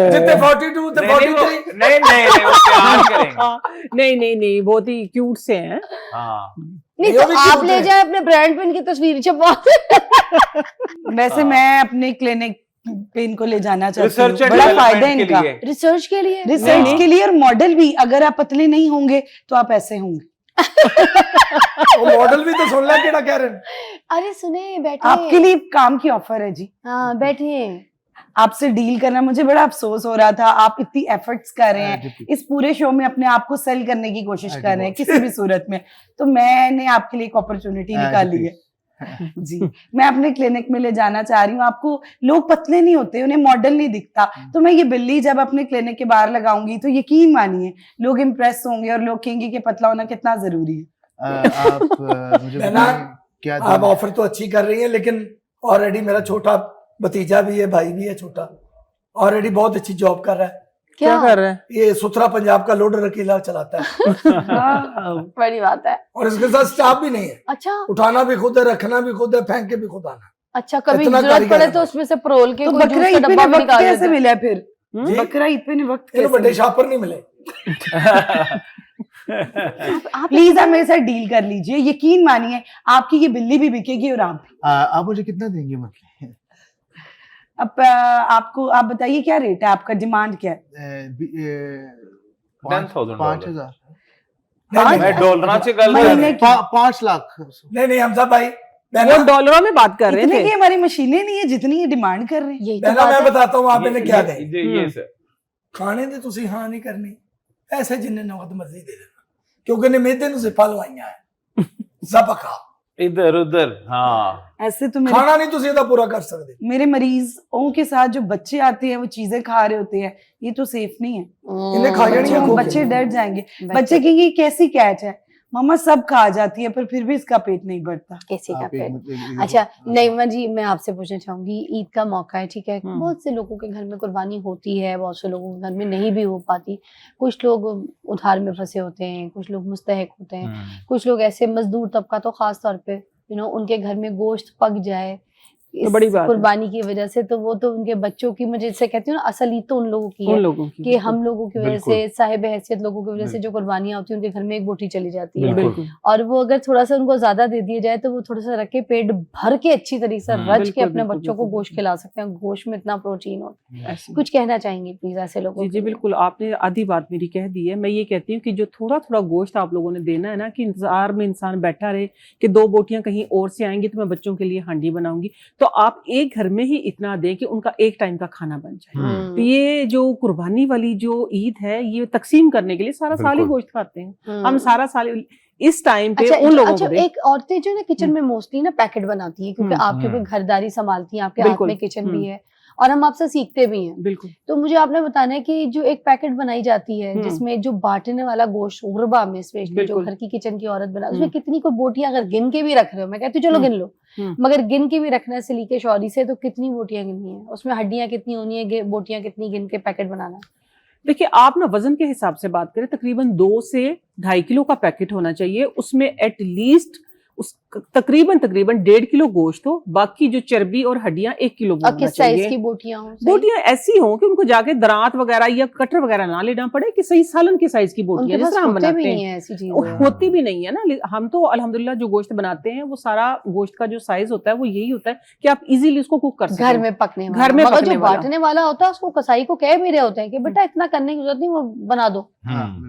जितने 42 ते 43 नहीं वो प्यार करेंगे नहीं बहुत ही क्यूट से हैं। हाँ नहीं तो आप ले जाएं अपने ब्रांड पे इनकी तस्वीर छपवा। वैसे मैं अपने क्लिनिक पे इनको ले जाना चाहती रिसर्च हूँ, एंड बड़ा फायदा है डेवलपमेंट के इनका। लिए रिसर्च के लिए, रिसर्च के लिए और मॉडल भी। अगर आप पतले नहीं होंगे तो आप ऐसे होंगे। वो मॉडल भी तो सुन ले केड़ा कह रहे हैं अरे सुने, बैठे आपके लिए काम की ऑफर है जी। हाँ बैठिए। आपसे डील करना मुझे बड़ा अफसोस हो रहा था। आप इतनी एफर्ट्स कर रहे हैं इस पूरे शो में, अपने आप को सेल करने की कोशिश कर रहे हैं किसी भी सूरत में, तो मैंने आपके लिए एक अपॉर्चुनिटी निकाली है जी। मैं अपने क्लिनिक में ले जाना चाह रही हूँ आपको। लोग पतले नहीं होते, उन्हें मॉडल नहीं दिखता, तो मैं ये बिल्ली जब अपने क्लिनिक के बाहर लगाऊंगी तो यकीन मानिए लोग इम्प्रेस होंगे और लोग कहेंगे कि पतला होना कितना जरूरी है। आप मुझे बहना, क्या आप ऑफर तो अच्छी कर रही हैं लेकिन ऑलरेडी मेरा छोटा भतीजा भी है, भाई भी है छोटा, ऑलरेडी बहुत अच्छी जॉब कर रहा है। क्या कर रहे हैं? ये सुथरा पंजाब का लोडर अकेला चलाता है बड़ी बात है। और इसके साथ स्टाफ भी नहीं है, अच्छा उठाना भी खुद है, रखना भी खुद है, फेंक के भी खुद आना। अच्छा, कभी इतना जरूरत कारीगर पड़े है। तो उसमें से परोल के तो कोई बकरा जूस का ईद पे डब्बा भी वक्त निकाल कैसे देते हैं। मिला फिर? जी? बकरा ईद पे वक्त इन्हें कैसे बड़े शापर नहीं मिले। प्लीज आप मेरे साथ डील कर लीजिए, यकीन मानिए आपकी ये बिल्ली भी बिकेगी और आप भी। आप मुझे कितना देंगे मक्खी? अब आपको आप बताइए क्या रेट है आपका, डिमांड क्या है? 10,000 5,000 मैं डॉलर से गल महीने की 5 लाख। नहीं हम सब भाई वो बहना डॉलरों में बात कर रहे इतने थे। की हमारी मशीनें नहीं है जितनी ये डिमांड कर रहे हैं। यही तो बहना बात मैं है। बताता हूँ आप इन्हें क्या दें। ये सर खाने दे तुसी हाँ नहीं करनी, ऐसे जिन्हें नौकत मर्जी दे देना क्योंकि ने मेदे नु सिफा लवाइयां है ज़बका इधर उधर। हाँ ऐसे तो खाना नहीं तुसी ਇਹਦਾ पूरा कर सकते। मेरे मरीजों के साथ जो बच्चे आते हैं वो चीजें खा रहे होते हैं, ये तो सेफ नहीं है। इन्हें खा जानी है खूब। बच्चे डर जाएंगे, बच्चे कहेंगे ये कैसी कैट है, मम्मा सब खा जाती है पर फिर भी इसका पेट नहीं भरता। कैसे का आप पेट। एक- अच्छा नईमा जी, मैं आपसे पूछना चाहूंगी, ईद का मौका है, ठीक है, हम्म। बहुत से लोगों के घर में कुर्बानी होती है, बहुत से लोगों के घर में नहीं भी हो पाती। कुछ लोग उधार में फंसे होते हैं, कुछ लोग मुस्तहक होते हैं, कुछ लोग ऐसे मजदूर तबका तो खास तौर पे उनके घर में गोश्त पक जाए इस बड़ी बात है। कुर्बानी की वजह से, तो वो तो उनके बच्चों की, मुझे इससे कहती हूँ ना, असल ईद तो उन लोगों की उन है लोगों की कि हम लोगों की वजह बिल्कुल। से, साहिब हैसियत लोगों की वजह से जो कुर्बानियां होती हैं उनके घर में एक बोटी चली जाती है। बिल्कुल और वो अगर थोड़ा सा उनको ज्यादा दे दिया जाए तो वो थोड़ा सा रख के पेट भर के अच्छी तरीके से रच के बिल्कुल, अपने बिल्कुल, बच्चों को बिल्कुल, गोश्त खिला सकते हैं। गोश्त में इतना प्रोटीन होता है। ऐसे। कुछ कहना चाहेंगे प्लीज ऐसे लोगों जी के जी लिए? बिल्कुल, आपने आधी बात मेरी कह दी है। मैं ये कहती हूँ कि जो थोड़ा थोड़ा गोश्त आप लोगों ने देना है ना, कि इंतजार में इंसान बैठा रहे कि 2 बोटियां कहीं और से आएंगी तो मैं बच्चों के लिए हांडी बनाऊंगी, तो आप एक घर में ही इतना दें कि उनका एक टाइम का खाना बन जाए। हम्म, तो ये जो कुर्बानी वाली जो ईद है, ये तकसीम करने के लिए सारा साल ही बिल्कुल। गोश्त खाते हैं हम्म। हम, सारा साल इस टाइम पे अच्छा उन लोगों अच्छा, को दें। एक औरतें जो ना किचन में मोस्टली ना पैकेट बनाती हैं, क्योंकि आप क्योंकि घरदारी संभालती हैं, आपके हाथ बिल्कुल। में किचन भी है और हम आपसे सीखते भी हैं। बिल्कुल तो मुझे आपने बताना है कि जो एक पैकेट बनाई जाती है जिसमें जो बांटने वाला गोश्त गुरबा में स्पेशली जो बिल्कुल। घर की किचन की औरत बना, उसमें कितनी को बोटियां अगर गिन के भी रख रहे हो, मैं कहती हूँ चलो गिन लो, मगर गिन के भी रखना है सलीके शौरी से, तो कितनी बोटियां गिननी है, उसमें हड्डियां कितनी होनी है, बोटियां कितनी गिन के पैकेट बनाना है? देखिए, आप ना वजन के हिसाब से बात करें, तकरीबन 2 से 2.5 किलो का पैकेट होना चाहिए। उसमें एट लीस्ट उस तकरीबन 1.5 किलो गोश्त हो, बाकी जो चर्बी और हड्डियां 1 किलो और किस साइज की बोटियां हो? बोटियां ऐसी हो कि उनको जाके दरांत वगैरह या कटर वगैरह ना लेना पड़े, कि सही सालन के साइज की बोटियां जिस तरह हम बनाते हैं। ऐसी चीजें होती भी नहीं है ना, हम तो अल्हम्दुलिल्लाह जो गोश्त बनाते हैं वो सारा गोश्त का जो साइज होता है वो यही होता है कि आप इजीली उसको कुक कर सकते घर में पकने वाला। घर में मगर पकने जो वाला। बांटने वाला होता है उसको कसाई को कह भी रहे होते हैं कि बेटा इतना करने की जरूरत नहीं, वो बना दो।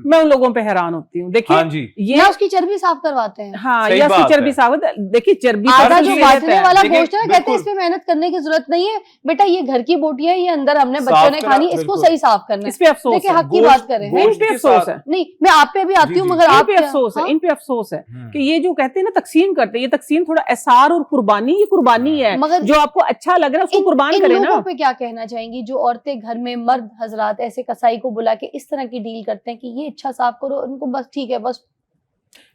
मैं उन लोगों पे हैरान होती हूँ। देखिए हाँ जी, ये या उसकी चर्बी साफ करवाते हैं। हाँ, सही या उसकी बात चर्बी है। साबित, देखिए चर्बी आधा साबित जो ये बांटने रहता है। वाला देखिए, गोश्त है कहते हैं बिल्कुल। इसमें मेहनत करने की जरूरत नहीं है बेटा, ये घर की बोटी है, ये अंदर हमने साफ बच्चों ने करा, खानी, इसको बिल्कुल। सही साफ करना है। इस पे अफसोस देखिए है, हक की गोश्त- बात करें। इन गोश्त पे के अफसोस साथ- है, नहीं, मैं आप पे भी आती जी, हूँ जी। मगर इन आप पे क्या- अफसोस है, हाँ? इन पे अफसोस है कि ये जो कहते हैं ना तकसीम करते हैं, ये तकसीम थोड़ा एसार और कुर्बानी, ये कुर्बानी है। मगर जो आपको अच्छा लग रहा है उसको कुर्बान इन करें लोगों ना। पे क्या कहना चाहेंगी जो औरतें घर में मर्द हजरात ऐसे कसाई को बुला के इस तरह की डील करते हैं कि ये अच्छा साफ करो, उनको बस ठीक है, बस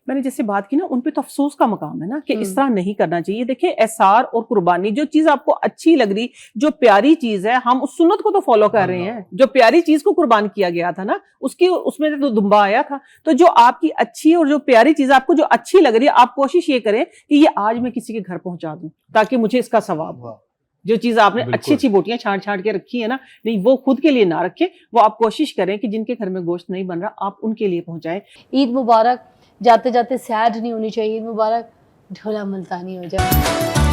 मैंने जैसे बात की ना, उन पे तो अफसोस का मकाम है ना कि इस तरह नहीं करना चाहिए। देखिए एसार और कुर्बानी, जो चीज आपको अच्छी लग रही, जो प्यारी चीज है, हम उस सुन्नत को तो फॉलो कर रहे हैं। जो प्यारी चीज को कुर्बान किया गया था ना, उसकी उसमें तो दुम्बा आया था। तो जो आपकी अच्छी और जो प्यारी चीज आपको जो अच्छी लग रही है, आप कोशिश ये करें कि ये आज मैं किसी के घर पहुंचा दूं ताकि मुझे इसका सवाब हो। जो चीज आपने बिल्कुल। अच्छी अच्छी बोटियां छांट छांट के रखी है ना, नहीं वो खुद के लिए ना रखें, वो आप कोशिश करें कि जिनके घर में गोश्त नहीं बन रहा आप उनके लिए पहुंचाएं। ईद मुबारक। जाते जाते सैड नहीं होनी चाहिए, ईद मुबारक ढोला मुल्तानी हो जाए।